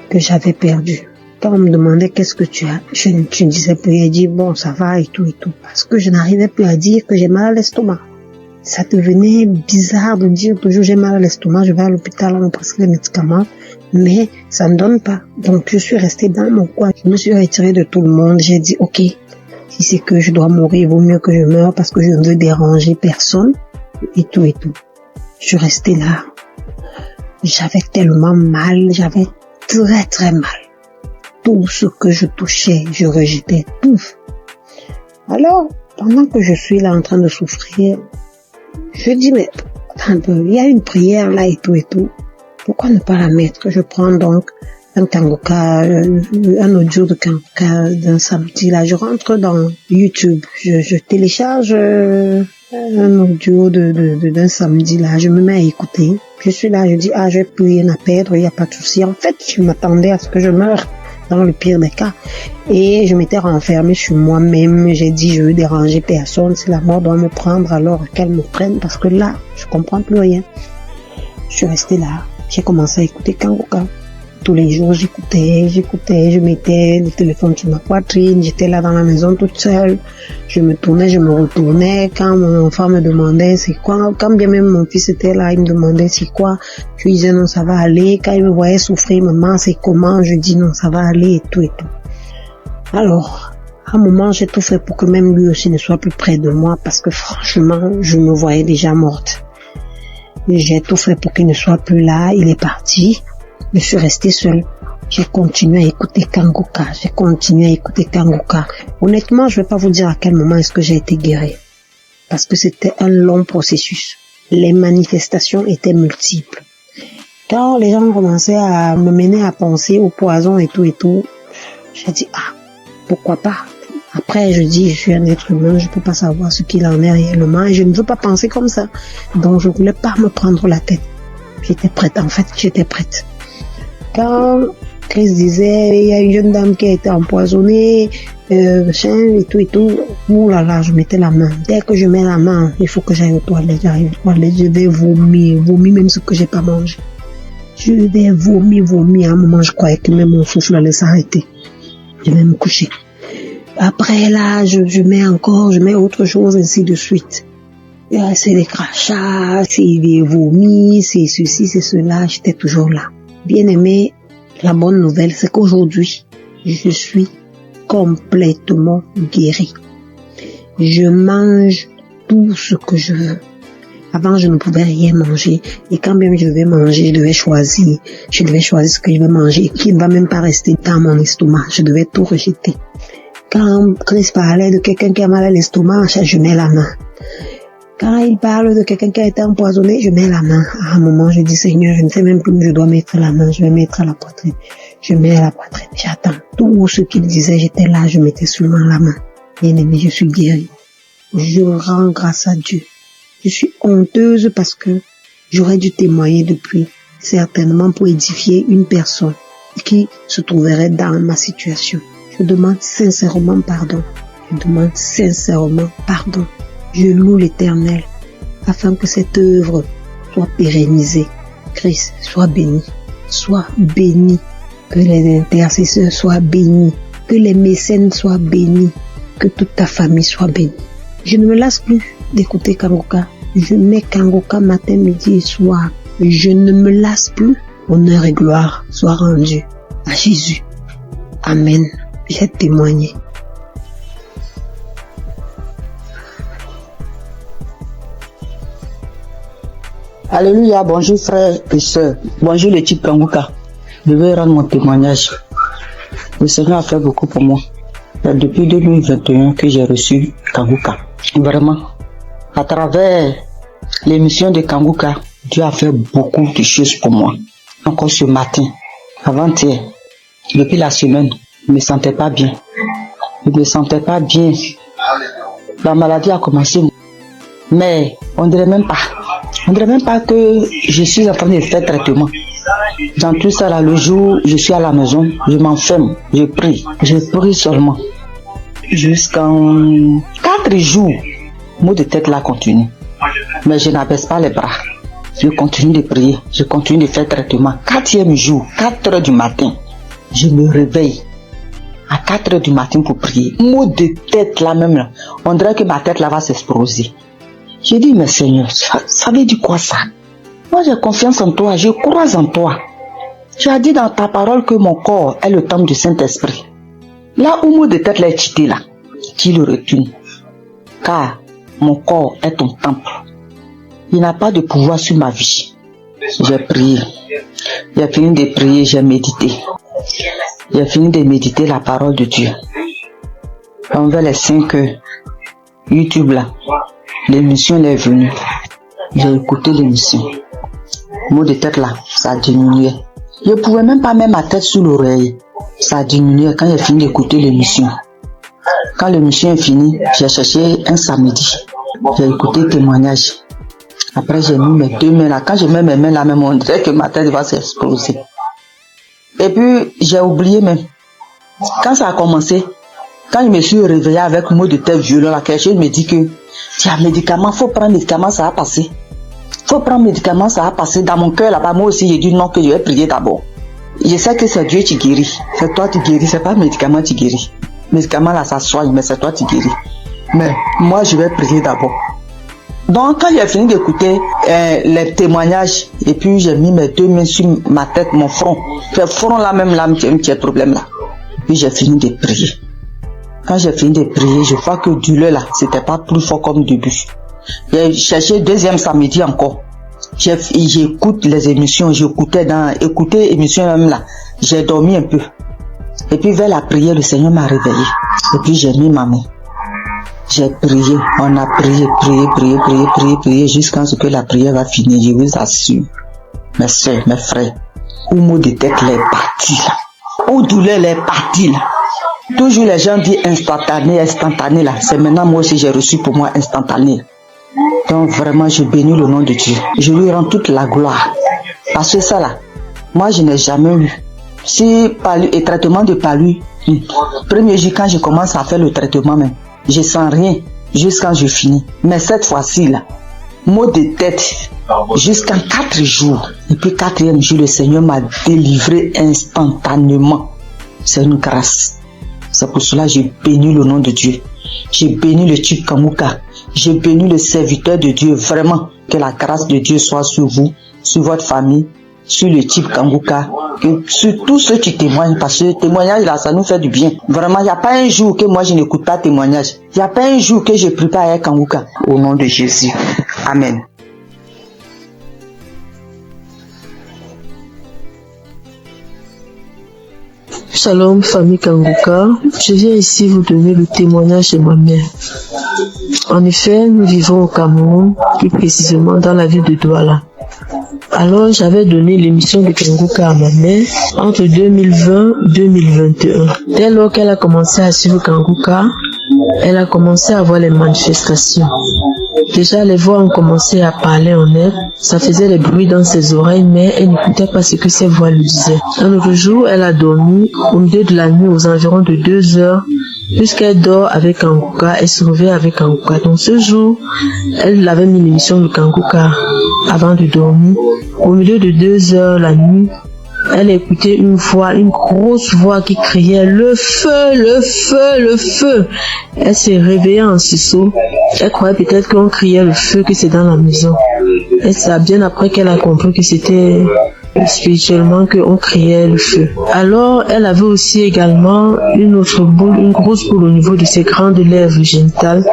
que j'avais perdu. Quand on me demandait qu'est-ce que tu as, je ne disais plus. Elle dit bon, ça va et tout et tout. Parce que je n'arrivais plus à dire que j'ai mal à l'estomac. Ça devenait bizarre de dire toujours j'ai mal à l'estomac, je vais à l'hôpital, on me prescrit les médicaments, mais ça ne donne pas. Donc je suis restée dans mon coin, je me suis retirée de tout le monde, j'ai dit ok, si c'est que je dois mourir, il vaut mieux que je meure parce que je ne veux déranger personne, et tout et tout. Je suis restée là, j'avais tellement mal, j'avais très très mal. Tout ce que je touchais, je rejetais tout. Alors, pendant que je suis là en train de souffrir, je dis, mais attends un peu, il y a une prière là et tout. Pourquoi ne pas la mettre? Je prends donc un kangoka, un audio de kangoka d'un samedi là. Je rentre dans YouTube, je télécharge un audio d'un samedi là. Je me mets à écouter. Je suis là, je dis, je n'ai plus rien à perdre, il n'y a pas de souci. En fait, je m'attendais à ce que je meure dans le pire des cas. Et je m'étais renfermée sur moi-même. J'ai dit, je veux déranger personne. Si la mort doit me prendre, alors qu'elle me prenne. Parce que là, je comprends plus rien. Je suis restée là. J'ai commencé à écouter Kangoka. Tous les jours, j'écoutais, je mettais le téléphone sur ma poitrine, j'étais là dans la maison toute seule, je me tournais, je me retournais, quand mon enfant me demandait c'est quoi, quand bien même mon fils était là, il me demandait c'est quoi, je lui disais non, ça va aller, quand il me voyait souffrir, maman, c'est comment, je dis non, ça va aller, et tout. Alors, à un moment, j'ai tout fait pour que même lui aussi ne soit plus près de moi, parce que franchement, je me voyais déjà morte. J'ai tout fait pour qu'il ne soit plus là, il est parti. Je suis restée seule. J'ai continué à écouter Kangoka. Honnêtement, je vais pas vous dire à quel moment est-ce que j'ai été guérie. Parce que c'était un long processus. Les manifestations étaient multiples. Quand les gens commençaient à me mener à penser au poison et tout, j'ai dit, pourquoi pas? Après, je dis, je suis un être humain, je peux pas savoir ce qu'il en est réellement et je ne veux pas penser comme ça. Donc, je voulais pas me prendre la tête. J'étais prête. Quand Chris disait, il y a une jeune dame qui a été empoisonnée, et tout, ouh là là, je mettais la main. Dès que je mets la main, il faut que j'aille aux toilettes, j'arrive aux toilettes, je vais vomir même ce que j'ai pas mangé. Je vais vomir, à un moment, je croyais que même mon souffle allait s'arrêter. Je vais me coucher. Après là, je mets autre chose, ainsi de suite. C'est des crachats, c'est des vomis, c'est ceci, c'est cela, j'étais toujours là. Bien aimé, la bonne nouvelle, c'est qu'aujourd'hui, je suis complètement guérie. Je mange tout ce que je veux. Avant, je ne pouvais rien manger. Et quand même je devais manger, je devais choisir ce que je vais manger, qui ne va même pas rester dans mon estomac. Je devais tout rejeter. Quand Chris parlait de quelqu'un qui a mal à l'estomac, je mets la main. Quand il parle de quelqu'un qui a été empoisonné, je mets la main. À un moment, je dis, Seigneur, je ne sais même plus où je dois mettre la main. Je vais mettre à la poitrine. Je mets à la poitrine. J'attends. Tout ce qu'il disait, j'étais là, je mettais seulement la main. Bien aimé, je suis guérie. Je rends grâce à Dieu. Je suis honteuse parce que j'aurais dû témoigner depuis, certainement pour édifier une personne qui se trouverait dans ma situation. Je demande sincèrement pardon. Je loue l'Éternel afin que cette œuvre soit pérennisée. Christ, sois béni. Que les intercesseurs soient bénis. Que les mécènes soient bénis. Que toute ta famille soit bénie. Je ne me lasse plus d'écouter Kangoka. Je mets Kangoka matin, midi et soir. Je ne me lasse plus. Honneur et gloire soient rendus à Jésus. Amen. J'ai témoigné. Alléluia, bonjour frères et sœurs, bonjour l'équipe Kangoka. Je vais rendre mon témoignage. Le Seigneur a fait beaucoup pour moi. C'est depuis 2021 que j'ai reçu Kangoka. Vraiment, à travers l'émission de Kangoka, Dieu a fait beaucoup de choses pour moi. Encore ce matin, avant-hier, depuis la semaine, je ne me sentais pas bien. La maladie a commencé, mais on dirait même pas que je suis en train de faire traitement. Dans tout ça là, le jour je suis à la maison, je m'enferme, je prie seulement. Jusqu'en 4 jours, maux de tête là continue. Mais je n'abaisse pas les bras. Je continue de prier, je continue de faire traitement. 4e jour, 4 heures du matin, je me réveille à 4 heures du matin pour prier. Maux de tête là même là, on dirait que ma tête là va s'exploser. J'ai dit, mais Seigneur, ça veut dire quoi ça? Moi j'ai confiance en toi, je crois en toi. Tu as dit dans ta parole que mon corps est le temple du Saint-Esprit. Là où mot de tête là est quitté là, tu le retournes. Car mon corps est ton temple. Il n'a pas de pouvoir sur ma vie. J'ai prié. J'ai fini de prier, j'ai médité. J'ai fini de méditer la parole de Dieu. Envers les 5 heures, YouTube là. L'émission est venue. J'ai écouté l'émission. Mot de tête là, ça a diminué. Je ne pouvais même pas mettre ma tête sous l'oreille. Ça a diminué quand j'ai fini d'écouter l'émission. Quand l'émission est finie, j'ai cherché un samedi. J'ai écouté le témoignage. Après, j'ai mis mes 2 mains là. Quand je mets mes mains là, même on dirait que ma tête va s'exploser. Et puis, j'ai oublié même. Quand ça a commencé, quand je me suis réveillé avec un mot de tête violent, là, quelque chose me dit que tiens, médicament, faut prendre médicament, ça va passer. Faut prendre médicament, ça va passer. Dans mon cœur là-bas, moi aussi, j'ai dit non, que je vais prier d'abord. Je sais que c'est Dieu qui guérit. C'est toi qui guéris, c'est pas le médicament qui guérit. Le médicament là, ça soigne, mais c'est toi qui guéris. Mais moi, je vais prier d'abord. Donc, quand j'ai fini d'écouter les témoignages, et puis j'ai mis mes 2 mains sur ma tête, mon front. Le front là, même là, un petit problème là. Puis j'ai fini de prier. Quand j'ai fini de prier, je vois que douleur là, c'était pas plus fort comme début. J'ai cherché 2e samedi encore. J'écoute les émissions, écouter émissions même là. J'ai dormi un peu. Et puis vers la prière, le Seigneur m'a réveillé. Et puis j'ai mis ma main. J'ai prié, on a prié, jusqu'à ce que la prière va finir. Je vous assure, mes soeurs, mes frères, où mot de tête est parti là, où douleur est parti là. Toujours les gens disent instantané là. C'est maintenant moi aussi j'ai reçu pour moi instantané. Donc vraiment je bénis le nom de Dieu. Je lui rends toute la gloire. Parce que ça là, moi je n'ai jamais eu. Si palu et traitement de palu, premier jour quand je commence à faire le traitement même, je sens rien jusqu'à je finis. Mais cette fois-ci là, mot de tête jusqu'à 4 jours. Et puis 4e jour, le Seigneur m'a délivré instantanément. C'est une grâce. C'est pour cela que j'ai béni le nom de Dieu. J'ai béni le type Kanguka. J'ai béni le serviteur de Dieu. Vraiment, que la grâce de Dieu soit sur vous, sur votre famille, sur le type Kanguka, sur tous ceux qui témoignent, parce que le témoignage là, ça nous fait du bien. Vraiment, il n'y a pas un jour que moi je n'écoute pas témoignage. Il n'y a pas un jour que je ne prie pas avec Kanguka. Au nom de Jésus. Amen. Shalom, famille Kanguka. Je viens ici vous donner le témoignage de ma mère. En effet, nous vivons au Cameroun, plus précisément dans la ville de Douala. Alors, j'avais donné l'émission de Kanguka à ma mère entre 2020 et 2021. Dès lors qu'elle a commencé à suivre Kanguka, elle a commencé à voir les manifestations. Déjà, les voix ont commencé à parler en elle. Ça faisait des bruits dans ses oreilles, mais elle n'écoutait pas ce que ses voix lui disaient. Un autre jour, elle a dormi au milieu de la nuit aux environs de 2 heures. Puisqu'elle dort avec Kanguka, elle se réveille avec Kanguka. Donc ce jour, elle avait mis l'émission de Kanguka avant de dormir. Au milieu de 2 heures la nuit, elle écoutait une voix, une grosse voix qui criait « Le feu, le feu, le feu !» Elle s'est réveillée en sursaut. Elle croyait peut-être qu'on criait le feu, que c'est dans la maison. Et c'est bien après qu'elle a compris que c'était spirituellement qu'on criait le feu. Alors, elle avait aussi également une autre boule, une grosse boule au niveau de ses grandes lèvres génitales.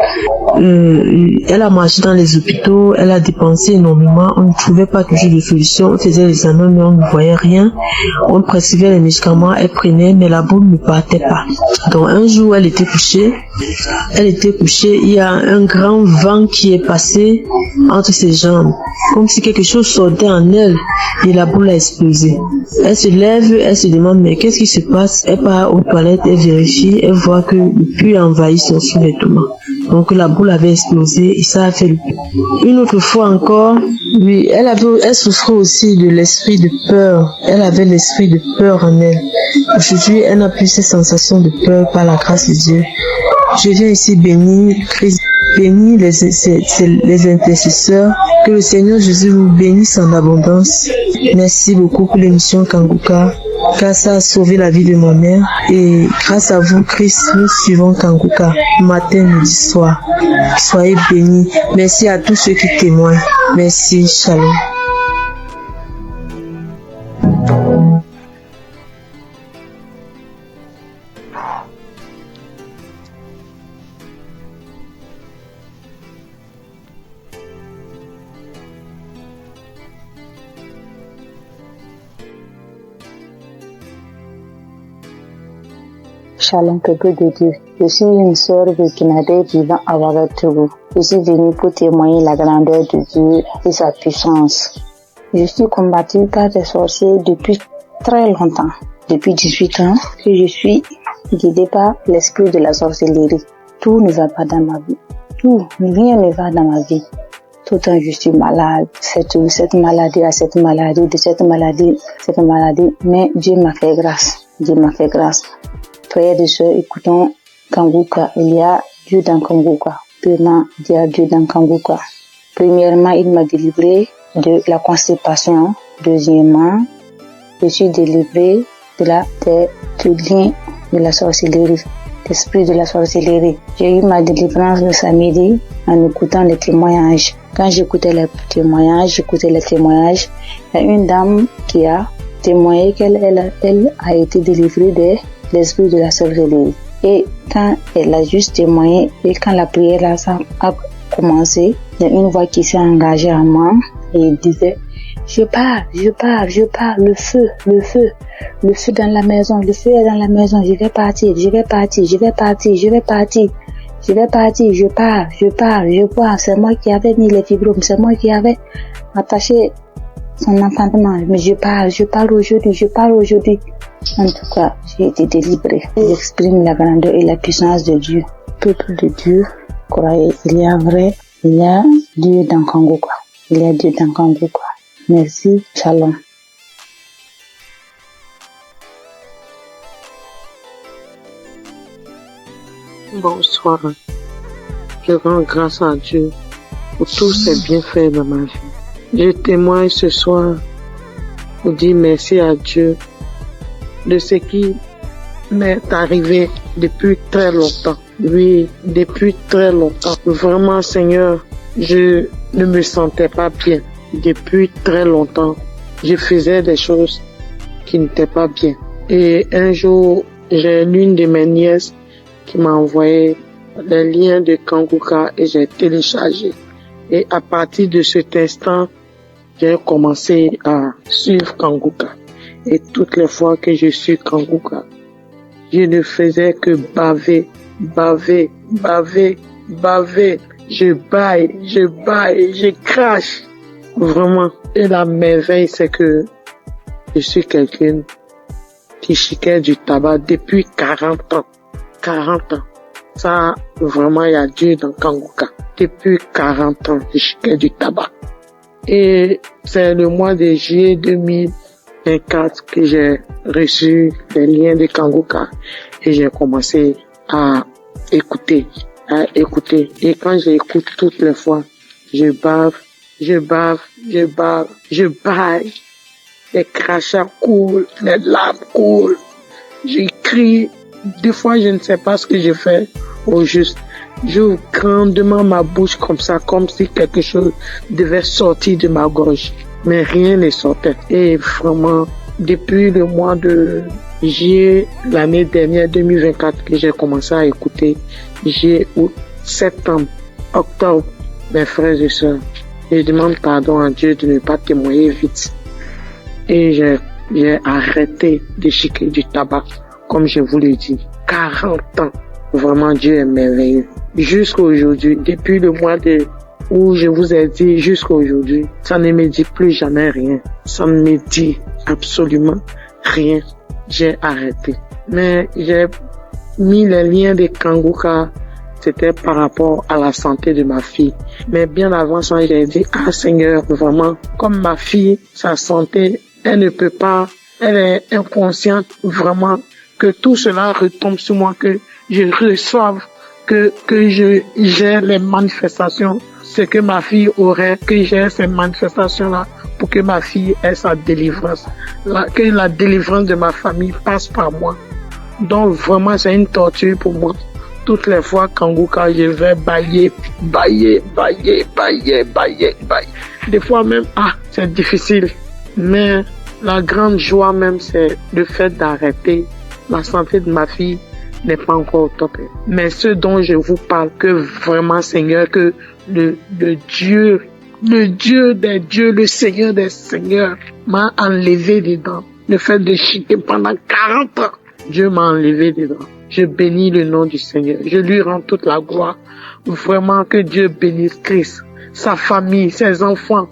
Elle a marché dans les hôpitaux, elle a dépensé énormément, on ne trouvait pas toujours de solution, on faisait les examens mais on ne voyait rien, on prescrivait les médicaments, elle prenait mais la boule ne partait pas. Donc un jour elle était couchée, il y a un grand vent qui est passé entre ses jambes, comme si quelque chose sortait en elle et la boule a explosé. Elle se lève, elle se demande mais qu'est-ce qui se passe? Elle part aux toilettes, elle vérifie, elle voit que le puits a envahi son sous-vêtement. Donc la boule avait explosé et ça a fait le puits. Une autre fois encore, oui, elle souffrait aussi de l'esprit de peur. Elle avait l'esprit de peur en elle. Aujourd'hui, elle n'a plus ces sensations de peur par la grâce de Dieu. Je viens ici bénir Christ, bénir les intercesseurs. Que le Seigneur Jésus vous bénisse en abondance. Merci beaucoup pour l'émission Kanguka, car ça a sauvé la vie de ma mère. Et grâce à vous, Christ, nous suivons Kanguka, matin, midi, soir. Soyez bénis. Merci à tous ceux qui témoignent. Merci, shalom. Shalom, peuple de Dieu. Je suis une sœur burkinabé vivant à Ouagadougou. Je suis venue pour témoigner la grandeur de Dieu et sa puissance. Je suis combattue par des sorciers depuis très longtemps. Depuis 18 ans que je suis guidée par l'esprit de la sorcellerie. Tout ne va pas dans ma vie. Tout, rien ne va dans ma vie. Tout le temps je suis malade. Cette maladie, mais Dieu m'a fait grâce. Dieu m'a fait grâce. Frères et sœurs, écoutons Kanguka. Il y a Dieu dans Kanguka. Vraiment, il y a Dieu dans Kanguka. Premièrement, il m'a délivré de la constipation. Deuxièmement, je suis délivré du lien de la sorcellerie, l'esprit de la sorcellerie. J'ai eu ma délivrance le samedi en écoutant les témoignages. Quand j'écoutais les témoignages, il y a une dame qui a témoigné qu'elle a été délivrée de l'esprit de la sorcellerie. Et quand elle a juste témoigné, et quand la prière a commencé, il y a une voix qui s'est engagée en moi et disait: je pars, le feu dans la maison, je vais partir, je pars, c'est moi qui avais mis les fibromes, c'est moi qui avais attaché son entendement, mais je pars aujourd'hui. En tout cas, j'ai été délivrée. J'exprime la grandeur et la puissance de Dieu. Peuple de Dieu, croyez, il y a Dieu dans Kanguka. Merci, shalom. Bonsoir. Je rends grâce à Dieu pour tous ses bienfaits dans ma vie. Je témoigne ce soir pour dire merci à Dieu de ce qui m'est arrivé depuis très longtemps. Oui, depuis très longtemps. Vraiment, Seigneur, je ne me sentais pas bien. Depuis très longtemps, je faisais des choses qui n'étaient pas bien. Et un jour, j'ai l'une de mes nièces qui m'a envoyé les liens de Kanguka et j'ai téléchargé. Et à partir de cet instant, j'ai commencé à suivre Kanguka. Et toutes les fois que je suis Kanguka, je ne faisais que baver. Je baille, je crache. Vraiment. Et la merveille, c'est que je suis quelqu'un qui chiquait du tabac depuis 40 ans. 40 ans. Ça, vraiment, il y a Dieu dans Kanguka. Depuis 40 ans, je chiquais du tabac. Et c'est le mois de juillet 2024 que j'ai reçu les liens de Kanguka et j'ai commencé à écouter. Et quand j'écoute toutes les fois, je bave, les crachats coulent, les larmes coulent, je crie. Des fois, je ne sais pas ce que je fais au juste. J'ouvre grandement ma bouche comme ça, comme si quelque chose devait sortir de ma gorge. Mais rien ne sortait. Et vraiment, depuis le mois de juillet, l'année dernière, 2024, que j'ai commencé à écouter, juillet, août, septembre, octobre, mes frères et sœurs, je demande pardon à Dieu de ne pas témoigner vite. Et j'ai arrêté de chiquer du tabac, comme je vous l'ai dit. 40 ans. Vraiment, Dieu est merveilleux. Jusqu'à aujourd'hui, depuis le mois où je vous ai dit jusqu'à aujourd'hui, ça ne me dit plus jamais rien. Ça ne me dit absolument rien. J'ai arrêté. Mais j'ai mis les liens de Kanguka, c'était par rapport à la santé de ma fille. Mais bien avant ça, j'ai dit, Seigneur, vraiment, comme ma fille, sa santé, elle ne peut pas, elle est inconsciente, vraiment, que tout cela retombe sur moi, que je reçoive, que j'ai les manifestations, ce que ma fille aurait, que j'ai ces manifestations-là pour que ma fille ait sa délivrance, que la délivrance de ma famille passe par moi. Donc vraiment, c'est une torture pour moi. Toutes les fois, Kanguka, je vais bailler. Des fois même, c'est difficile. Mais la grande joie même, c'est le fait d'arrêter. La santé de ma fille n'est pas encore au top. Mais ce dont je vous parle, que vraiment, Seigneur, que le Dieu des dieux, le Seigneur des seigneurs m'a enlevé dedans. Le fait de chiquer pendant 40 ans, Dieu m'a enlevé dedans. Je bénis le nom du Seigneur. Je lui rends toute la gloire. Vraiment que Dieu bénisse Christ, sa famille, ses enfants.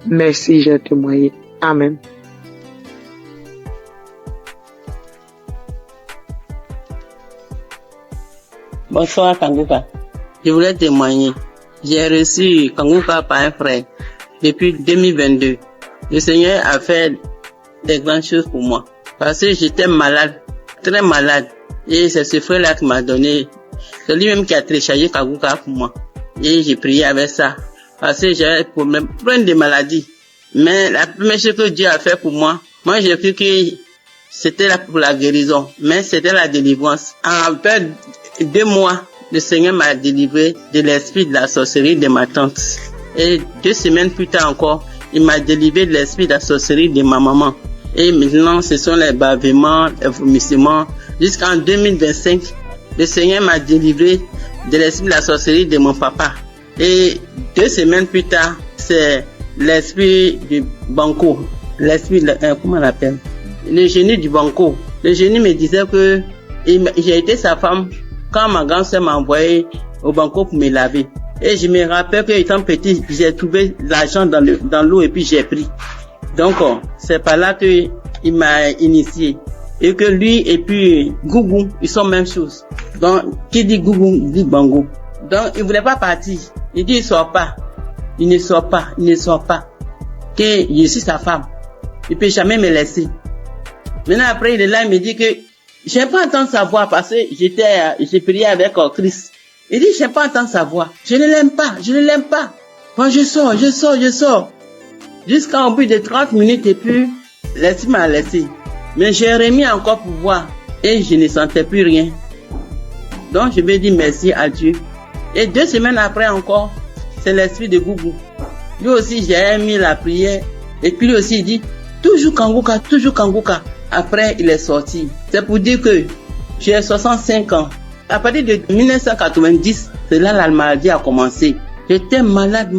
Merci, j'ai témoigné. Amen. Bonsoir Kanguka. Je voulais témoigner. J'ai reçu Kanguka par un frère depuis 2022. Le Seigneur a fait des grandes choses pour moi. Parce que j'étais malade, très malade. Et c'est ce frère-là qui m'a donné. C'est lui-même qui a téléchargé Kanguka pour moi. Et j'ai prié avec ça. Parce que j'avais plein de maladies. Mais la première chose que Dieu a fait pour moi, j'ai cru que c'était là pour la guérison. Mais c'était la délivrance. En fait, 2 mois, le Seigneur m'a délivré de l'esprit de la sorcellerie de ma tante. Et 2 semaines plus tard encore, il m'a délivré de l'esprit de la sorcellerie de ma maman. Et maintenant, ce sont les bavements, les vomissements. Jusqu'en 2025, le Seigneur m'a délivré de l'esprit de la sorcellerie de mon papa. Et 2 semaines plus tard, c'est l'esprit du banco. L'esprit, comment on l'appelle? Le génie du banco. Le génie me disait que j'ai été sa femme quand ma grand-sœur m'a envoyé au banco pour me laver. Et je me rappelle que étant petit, j'ai trouvé l'argent dans l'eau et puis j'ai pris. Donc, c'est par là que il m'a initié. Et que lui et puis Gougou, ils sont même chose. Donc, qui dit Gougou, dit Bango. Donc, il voulait pas partir. Il dit, il sort pas. Il ne sort pas, il ne sort pas. Que je suis sa femme. Il peut jamais me laisser. Maintenant, après, il est là, il me dit que j'aime pas entendre sa voix parce que j'ai prié avec Christ. Il dit, j'aime pas entendre sa voix. Je ne l'aime pas, je ne l'aime pas. Bon, je sors. Jusqu'à au bout de 30 minutes et puis, l'esprit m'a laissé. Mais j'ai remis encore pour voir et je ne sentais plus rien. Donc, je vais dire merci à Dieu. Et 2 semaines après encore, c'est l'esprit de Gougou. Lui aussi, j'ai mis la prière. Et puis lui aussi, il dit, toujours Kanguka, toujours Kanguka. Après, il est sorti. C'est pour dire que j'ai 65 ans. À partir de 1990, c'est là la maladie a commencé. J'étais malade.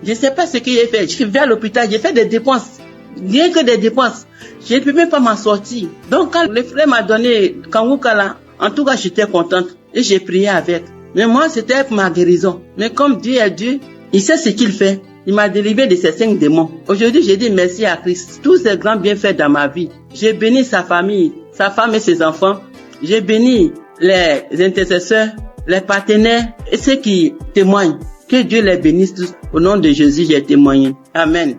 Je ne sais pas ce que j'ai fait. Je suis venu à l'hôpital, j'ai fait des dépenses. Rien que des dépenses. Je ne peux même pas m'en sortir. Donc, quand le frère m'a donné Kanguka là, en tout cas, j'étais contente. Et j'ai prié avec. Mais moi, c'était pour ma guérison. Mais comme Dieu est Dieu, il sait ce qu'il fait. Il m'a délivré de ces 5 démons. Aujourd'hui, j'ai dit merci à Christ. Tous ces grands bienfaits dans ma vie. J'ai béni sa famille, sa femme et ses enfants. J'ai béni les intercesseurs, les partenaires et ceux qui témoignent. Que Dieu les bénisse tous. Au nom de Jésus, j'ai témoigné. Amen.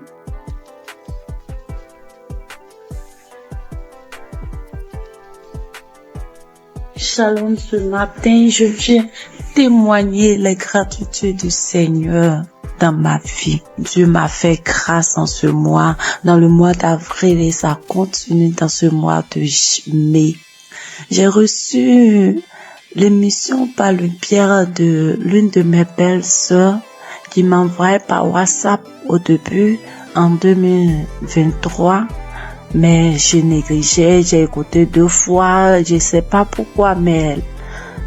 Shalom, ce matin, je viens témoigner les gratitudes du Seigneur dans ma vie. Dieu m'a fait grâce en ce mois, dans le mois d'avril, et ça continue dans ce mois de mai. J'ai reçu l'émission par le biais de l'une de mes belles sœurs qui m'envoyait par WhatsApp au début en 2023. Mais je négligeais, j'ai écouté 2 fois, je sais pas pourquoi, mais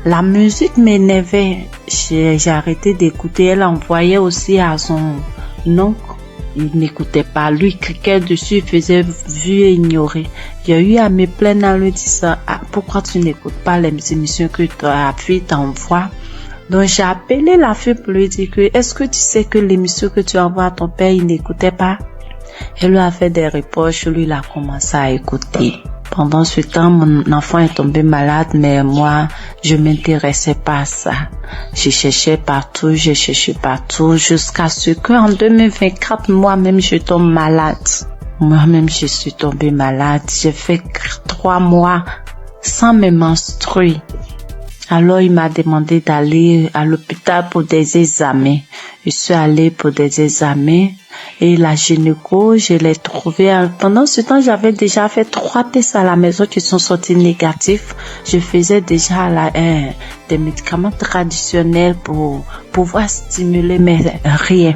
la musique m'énervait. J'ai arrêté d'écouter. Elle envoyait aussi à son oncle. Il n'écoutait pas. Lui, cliquait dessus, il faisait vu et ignorer. J'ai eu à me plaindre en lui disant, pourquoi tu n'écoutes pas les émissions que ta fille t'envoie? Donc, j'ai appelé la fille pour lui dire que, est-ce que tu sais que l'émission que tu envoies à ton père, il n'écoutait pas? Elle lui a fait des reproches, lui, il a commencé à écouter. Pendant ce temps, mon enfant est tombé malade, mais moi, je m'intéressais pas à ça. J'ai cherché partout, jusqu'à ce qu'en 2024, moi-même, je tombe malade. Moi-même, je suis tombée malade. J'ai fait 3 mois sans me menstruer. Alors, il m'a demandé d'aller à l'hôpital pour des examens. Je suis allée pour des examens et la gynéco, je l'ai trouvée. Pendant ce temps, j'avais déjà fait 3 tests à la maison qui sont sortis négatifs. Je faisais déjà des médicaments traditionnels pour pouvoir stimuler, mais rien.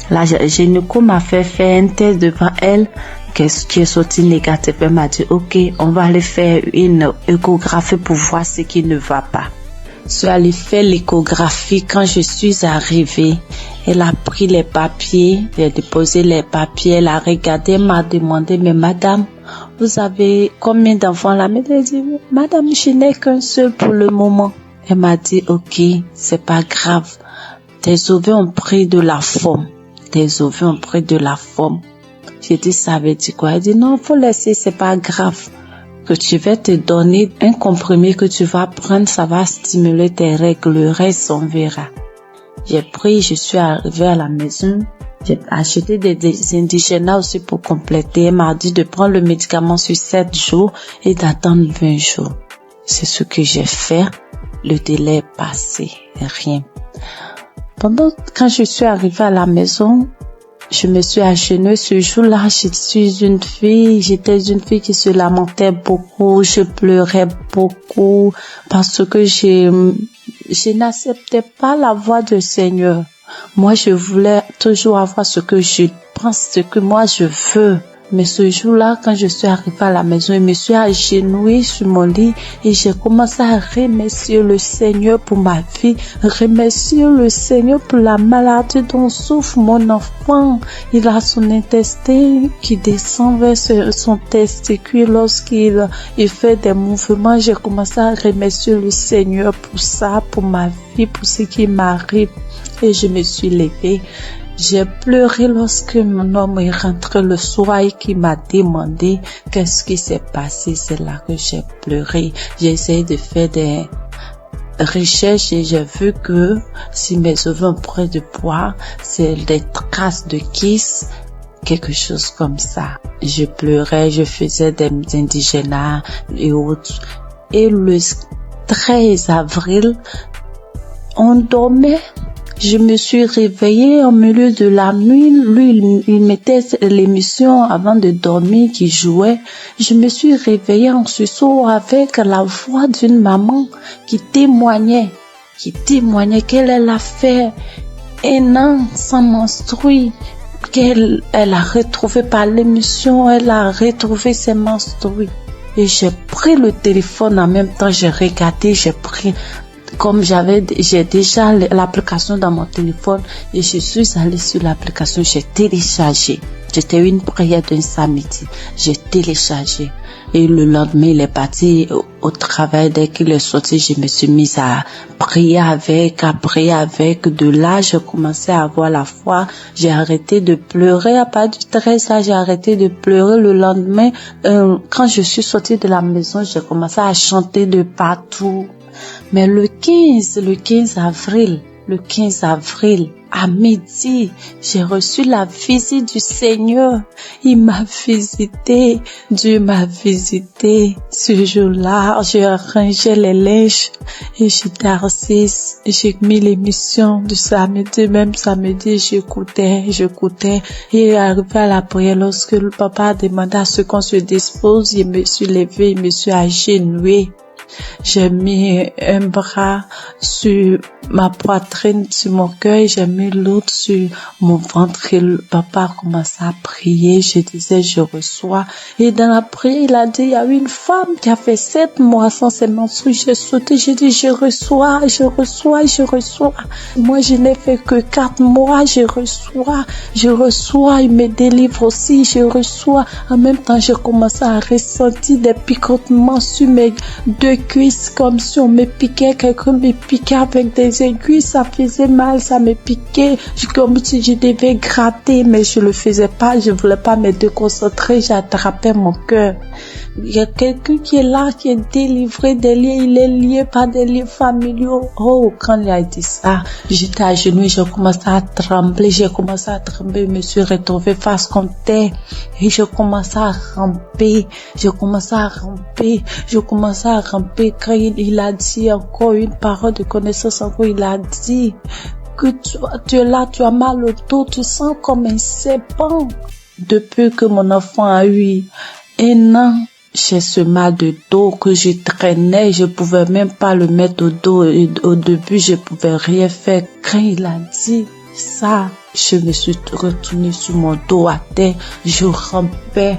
La gynéco m'a fait faire un test devant elle qui est sorti négatif. Elle m'a dit, OK, on va aller faire une échographie pour voir ce qui ne va pas. suis allée faire l'échographie. Quand je suis arrivée, elle a pris les papiers, elle a déposé les papiers, elle a regardé, elle m'a demandé, mais madame, vous avez combien d'enfants là? Mais elle a dit, madame, je n'ai qu'un seul pour le moment. Elle m'a dit, ok, c'est pas grave. Tes ovaires ont pris de la forme. Tes ovaires ont pris de la forme. J'ai dit, ça veut dire quoi? Elle dit, non, faut laisser, c'est pas grave. Que tu vas te donner un comprimé que tu vas prendre, ça va stimuler tes règles, le reste, on verra. J'ai pris, je suis arrivée à la maison. J'ai acheté des indigènes aussi pour compléter. Elle m'a dit de prendre le médicament sur 7 jours et d'attendre 20 jours. C'est ce que j'ai fait. Le délai est passé. Rien. Quand je suis arrivée à la maison, je me suis agenouillée ce jour-là. J'étais une fille qui se lamentait beaucoup. Je pleurais beaucoup parce que je n'acceptais pas la voix du Seigneur. Moi, je voulais toujours avoir ce que je pense, ce que moi je veux. Mais ce jour-là, quand je suis arrivée à la maison, je me suis agenouillée sur mon lit et j'ai commencé à remercier le Seigneur pour ma vie, remercier le Seigneur pour la maladie dont souffre mon enfant. Il a son intestin qui descend vers son testicule lorsqu'il fait des mouvements. J'ai commencé à remercier le Seigneur pour ça, pour ma vie, pour ce qui m'arrive. Et je me suis levée. J'ai pleuré lorsque mon homme est rentré le soir et qui m'a demandé qu'est-ce qui s'est passé. C'est là que j'ai pleuré. J'ai essayé de faire des recherches et j'ai vu que si mes ovaires ont pris de poids, c'est des traces de kiss, quelque chose comme ça. Je pleurais, je faisais des indigénats et autres. Et le 13 avril, on dormait. Je me suis réveillée au milieu de la nuit. Lui, il mettait l'émission avant de dormir qui jouait. Je me suis réveillée en sursaut avec la voix d'une maman qui témoignait qu'elle a fait un an sans menstruer, qu'elle a retrouvé par l'émission, elle a retrouvé ses menstrues. Et j'ai pris le téléphone en même temps, j'ai regardé, comme j'ai déjà l'application dans mon téléphone et je suis allée sur l'application, j'ai téléchargé. C'était une prière d'un samedi. J'ai téléchargé. Et le lendemain, il est parti au travail. Dès qu'il est sorti, je me suis mise à prier avec. De là, j'ai commencé à avoir la foi. J'ai arrêté de pleurer. À partir du 13 là, j'ai arrêté de pleurer. Le lendemain, quand je suis sortie de la maison, j'ai commencé à chanter de partout. Mais le 15 avril, à midi, j'ai reçu la visite du Seigneur. Il m'a visité, Dieu m'a visité. Ce jour-là, j'ai rangé les linges et j'étais assise. J'ai mis l'émission du samedi, même samedi, j'écoutais. Et arrivé à la prière, lorsque le papa a demandé à ce qu'on se dispose, je me suis levée, je me suis agenouillée. J'ai mis un bras sur ma poitrine, sur mon cœur, j'ai mis l'autre sur mon ventre et le papa a commencé à prier. Je disais, je reçois. Et dans la prière, il a dit, il y a une femme qui a fait 7 mois sans ses menstrues. J'ai sauté, j'ai dit, je reçois. Moi, je n'ai fait que 4 mois, je reçois. Il me délivre aussi, je reçois. En même temps, j'ai commencé à ressentir des picotements sur mes 2 cuisses, comme si on me piquait, quelqu'un me piquait avec des aiguilles, ça faisait mal, ça me piquait, comme si je devais gratter, mais je le faisais pas, je voulais pas me déconcentrer, j'attrapais mon cœur. Il y a quelqu'un qui est là, qui est délivré des liens, il est lié par des liens familiaux. Oh, quand il a dit ça, j'étais à genoux, j'ai commencé à trembler, je me suis retrouvée face contre terre, et je commençais à ramper, quand il a dit encore une parole de connaissance, il a dit que tu es là, tu as mal au dos, tu sens comme un serpent. Depuis que mon enfant a eu 1 an, j'ai ce mal de dos que je traînais, je pouvais même pas le mettre au dos. Et au début, je pouvais rien faire. Quand il a dit ça, je me suis retournée sur mon dos à terre. Je rampais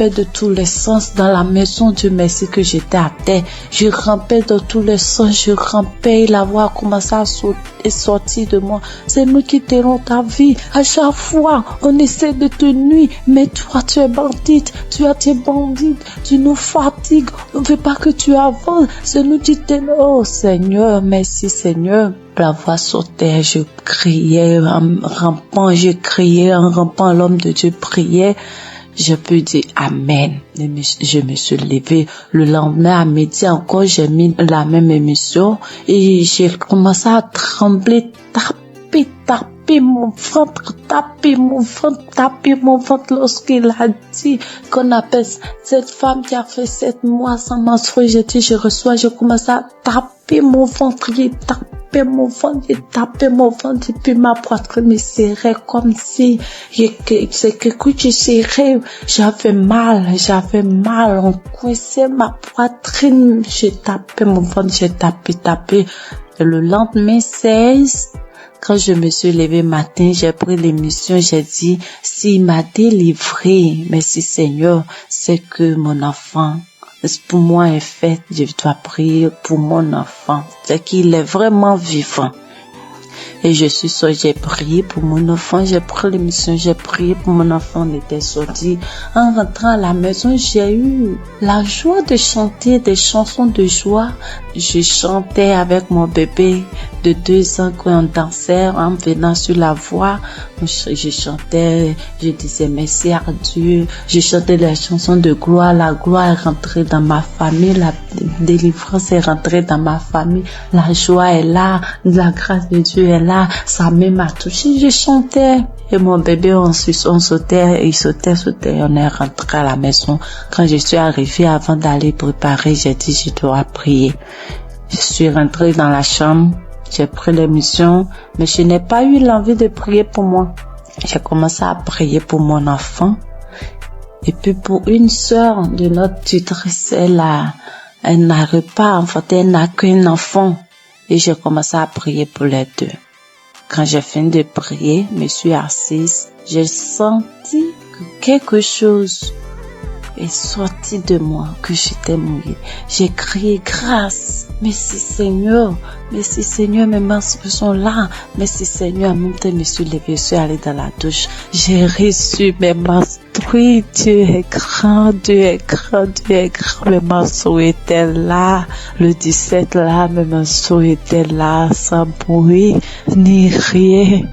de tous les sens dans la maison. Dieu merci que j'étais à terre. Je rampais dans tous les sens, je rampais et la voix a commencé à sortir de moi. C'est nous qui t'aurons ta vie. À chaque fois, on essaie de te nuire, mais toi, tu es bandite, tu es bandite, tu nous fatigues, on ne veut pas que tu avances. C'est nous qui t'aimons. Oh Seigneur, merci Seigneur. La voix sautait, je criais en rampant, l'homme de Dieu priait. Je peux dire Amen. Je me suis levée. Le lendemain à midi encore, j'ai mis la même émission et j'ai commencé à trembler, taper mon ventre lorsqu'il a dit qu'on appelle cette femme qui a fait 7 mois sans menstruer. J'ai dit, je commence à taper mon ventre, j'ai tapé mon ventre et puis ma poitrine me serrait comme si c'est quelque chose qui serrait. J'avais mal, on coinçait ma poitrine. J'ai tapé mon ventre, j'ai tapé. Et le lendemain 16, quand je me suis levée matin, j'ai pris l'émission, j'ai dit, s'il m'a délivré, merci Seigneur, c'est que mon enfant, pour moi est fait, je dois prier pour mon enfant, c'est qu'il est vraiment vivant. Et j'ai prié pour mon enfant, j'ai pris l'émission, j'ai prié pour mon enfant, on était sorti. En rentrant à la maison, j'ai eu la joie de chanter des chansons de joie. Je chantais avec mon bébé de 2 ans quand on dansait en venant sur la voie. Je chantais, je disais merci à Dieu. Je chantais des chansons de gloire. La gloire est rentrée dans ma famille. La délivrance est rentrée dans ma famille. La joie est là. La grâce de Dieu est là. Sa main m'a touché. Je chantais. Et mon bébé, on sautait. On est rentré à la maison. Quand je suis arrivée, avant d'aller préparer, j'ai dit, je dois prier. Je suis rentrée dans la chambre. J'ai pris l'émission, mais je n'ai pas eu l'envie de prier pour moi. J'ai commencé à prier pour mon enfant. Et puis pour une sœur de notre tutrice, elle n'arrive pas à enfanter, elle n'a qu'un enfant. Et j'ai commencé à prier pour les deux. Quand j'ai fini de prier, je me suis assise, j'ai senti que quelque chose est sorti de moi, que j'étais mouillée. J'ai crié grâce. Merci Seigneur, mes menstrues sont là. Merci Seigneur, en même temps, je me suis levée, je suis allée dans la douche. J'ai reçu mes menstrues. Dieu est grand. Mes menstrues étaient là. Le 17 là, mes menstrues étaient là, sans bruit, ni rien.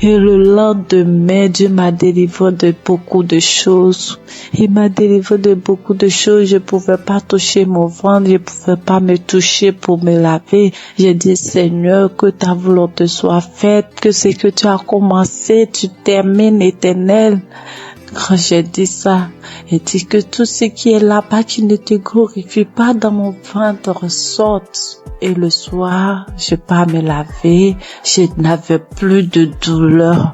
Et le lendemain, Dieu m'a délivré de beaucoup de choses. Il m'a délivré de beaucoup de choses. Je pouvais pas toucher mon ventre. Je pouvais pas me toucher pour me laver. J'ai dit, Seigneur, que ta volonté soit faite. Que ce que tu as commencé, tu termines, Éternel. Quand j'ai dit ça, il dit que tout ce qui est là-bas qui ne te glorifie pas dans mon ventre sorte. Et le soir, je pars me laver, je n'avais plus de douleur.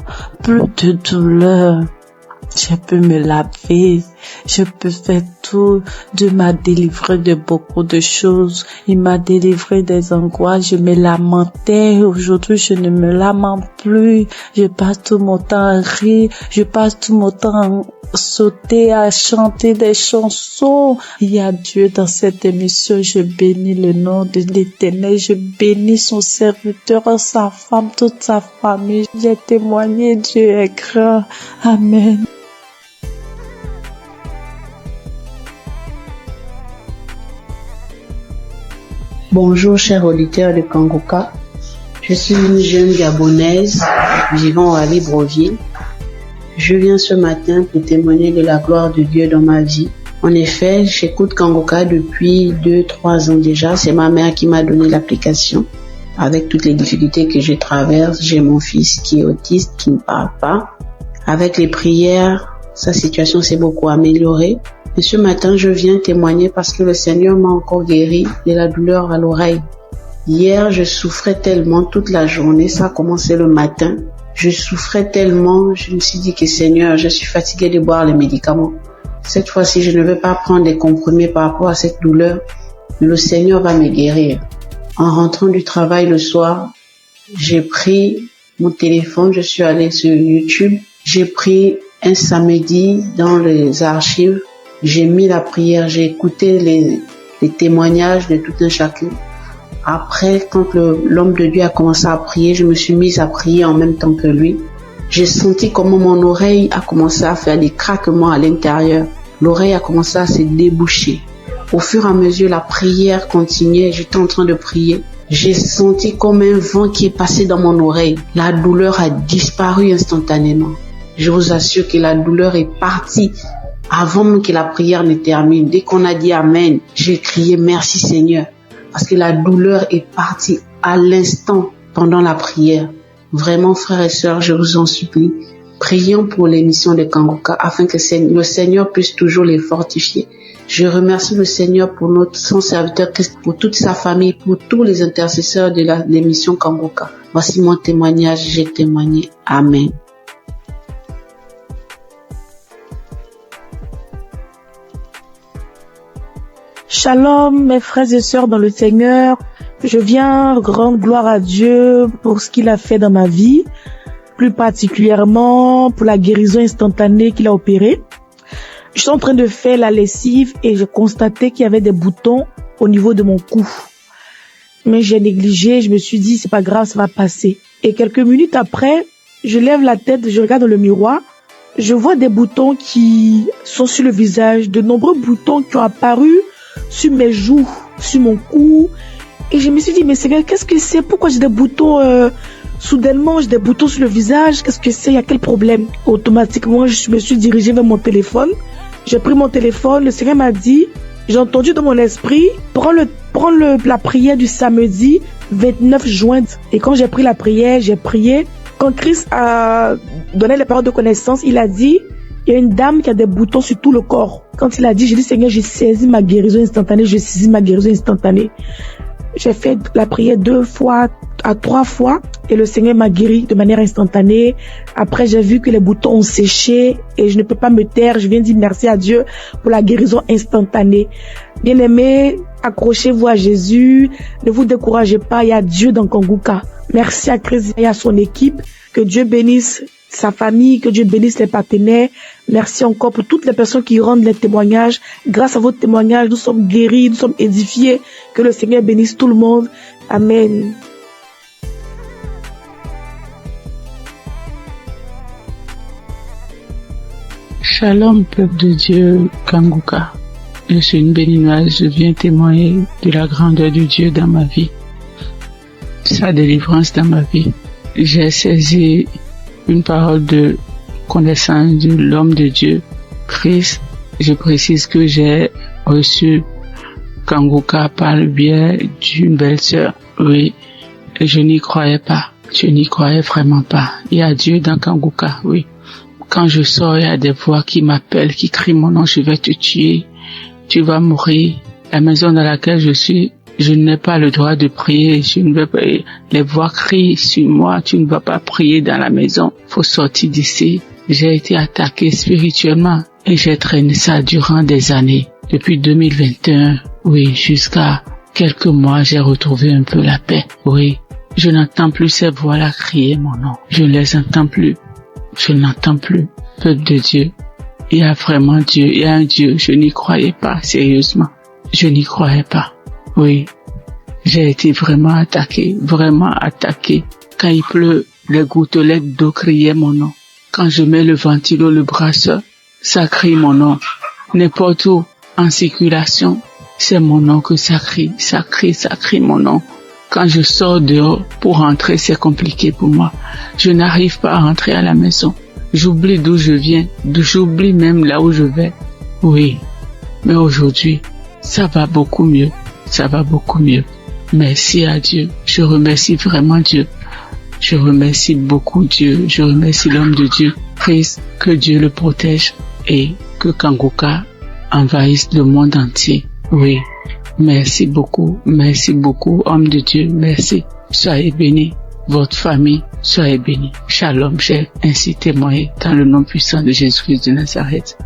Je peux me laver, je peux faire tout. Dieu m'a délivré de beaucoup de choses. Il m'a délivré des angoisses. Je me lamentais. Aujourd'hui, je ne me lamente plus. Je passe tout mon temps à rire. Je passe tout mon temps à sauter, à chanter des chansons. Il y a Dieu dans cette émission. Je bénis le nom de l'Éternel. Je bénis son serviteur, sa femme, toute sa famille. J'ai témoigné. Dieu est grand. Amen. Bonjour chers auditeurs de Kangoka, je suis une jeune Gabonaise vivant à Libreville. Je viens ce matin pour témoigner de la gloire de Dieu dans ma vie. En effet, j'écoute Kangoka depuis 2-3 ans déjà. C'est ma mère qui m'a donné l'application. Avec toutes les difficultés que je traverse, j'ai mon fils qui est autiste, qui ne parle pas. Avec les prières, sa situation s'est beaucoup améliorée. Et ce matin, je viens témoigner parce que le Seigneur m'a encore guéri de la douleur à l'oreille. Hier, je souffrais tellement toute la journée, ça a commencé le matin. Je souffrais tellement, je me suis dit que Seigneur, je suis fatiguée de boire les médicaments. Cette fois-ci, je ne vais pas prendre des comprimés par rapport à cette douleur. Le Seigneur va me guérir. En rentrant du travail le soir, j'ai pris mon téléphone, je suis allée sur YouTube. J'ai pris un samedi dans les archives. J'ai mis la prière, j'ai écouté les témoignages de tout un chacun. Après, quand l'homme de Dieu a commencé à prier, je me suis mise à prier en même temps que lui. J'ai senti comment mon oreille a commencé à faire des craquements à l'intérieur. L'oreille a commencé à se déboucher. Au fur et à mesure, la prière continuait. J'étais en train de prier. J'ai senti comme un vent qui est passé dans mon oreille. La douleur a disparu instantanément. Je vous assure que la douleur est partie avant même que la prière ne termine. Dès qu'on a dit Amen, j'ai crié merci Seigneur. Parce que la douleur est partie à l'instant pendant la prière. Vraiment, frères et sœurs, je vous en supplie, prions pour l'émission de Kangoka afin que le Seigneur puisse toujours les fortifier. Je remercie le Seigneur pour son serviteur Christ, pour toute sa famille, pour tous les intercesseurs de l'émission Kangoka. Voici mon témoignage, j'ai témoigné. Amen. Shalom, mes frères et sœurs dans le Seigneur. Je viens rendre gloire à Dieu pour ce qu'il a fait dans ma vie, plus particulièrement pour la guérison instantanée qu'il a opérée. Je suis en train de faire la lessive et j'ai constaté qu'il y avait des boutons au niveau de mon cou. Mais j'ai négligé, je me suis dit c'est pas grave, ça va passer. Et quelques minutes après, je lève la tête, je regarde dans le miroir, je vois des boutons qui sont sur le visage, de nombreux boutons qui ont apparu sur mes joues, sur mon cou. Et je me suis dit, mais Seigneur, qu'est-ce que c'est? Pourquoi j'ai des boutons soudainement, j'ai des boutons sur le visage? Qu'est-ce que c'est? Il y a quel problème? Automatiquement, je me suis dirigée vers mon téléphone. J'ai pris mon téléphone. Le Seigneur m'a dit, j'ai entendu dans mon esprit, prends la prière du samedi 29 juin. Et quand j'ai pris la prière, j'ai prié. Quand Christ a donné les paroles de connaissance, il a dit, il y a une dame qui a des boutons sur tout le corps. Quand il a dit, j'ai dit, Seigneur, j'ai saisi ma guérison instantanée, j'ai saisi ma guérison instantanée. J'ai fait la prière 2 fois à 3 fois et le Seigneur m'a guéri de manière instantanée. Après, j'ai vu que les boutons ont séché et je ne peux pas me taire. Je viens dire merci à Dieu pour la guérison instantanée. Bien-aimés, accrochez-vous à Jésus. Ne vous découragez pas. Il y a Dieu dans Kangoka. Merci à Christ et à son équipe. Que Dieu bénisse sa famille, que Dieu bénisse les partenaires. Merci encore pour toutes les personnes qui rendent les témoignages. Grâce à vos témoignages, nous sommes guéris, nous sommes édifiés. Que le Seigneur bénisse tout le monde. Amen. Shalom, peuple de Dieu, Kangoka. Je suis une béninoise, je viens témoigner de la grandeur de Dieu dans ma vie, sa délivrance dans ma vie. J'ai saisi une parole de connaissance de l'homme de Dieu, Christ. Je précise que j'ai reçu Kangoka par le biais d'une belle-sœur. Oui, je n'y croyais pas. Je n'y croyais vraiment pas. Il y a Dieu dans Kangoka, oui. Quand je sors, il y a des voix qui m'appellent, qui crient mon nom, je vais te tuer, tu vas mourir. La maison dans laquelle je suis, je n'ai pas le droit de prier, je ne veux pas. Les voix crient sur moi, tu ne vas pas prier dans la maison, faut sortir d'ici. J'ai été attaqué spirituellement et j'ai traîné ça durant des années. Depuis 2021, oui, jusqu'à quelques mois, j'ai retrouvé un peu la paix. Oui, je n'entends plus ces voix-là crier mon nom. Je ne les entends plus. Je n'entends plus. Peuple de Dieu, il y a vraiment Dieu, il y a un Dieu. Je n'y croyais pas, sérieusement. Je n'y croyais pas. Oui, j'ai été vraiment attaqué. Quand il pleut, les gouttelettes d'eau criaient mon nom. Quand je mets le ventilo, le brasseur, ça crie mon nom. N'importe où, en circulation, c'est mon nom que ça crie mon nom. Quand je sors dehors pour rentrer, c'est compliqué pour moi. Je n'arrive pas à rentrer à la maison. J'oublie d'où je viens, j'oublie même là où je vais. Oui, mais aujourd'hui, ça va beaucoup mieux. Merci à Dieu. Je remercie vraiment Dieu. Je remercie beaucoup Dieu. Je remercie l'homme de Dieu. Christ, que Dieu le protège et que Kangoka envahisse le monde entier. Oui. Merci beaucoup, homme de Dieu, merci. Soyez bénis, votre famille, soyez bénis. Shalom, j'ai ainsi témoigné dans le nom puissant de Jésus-Christ de Nazareth.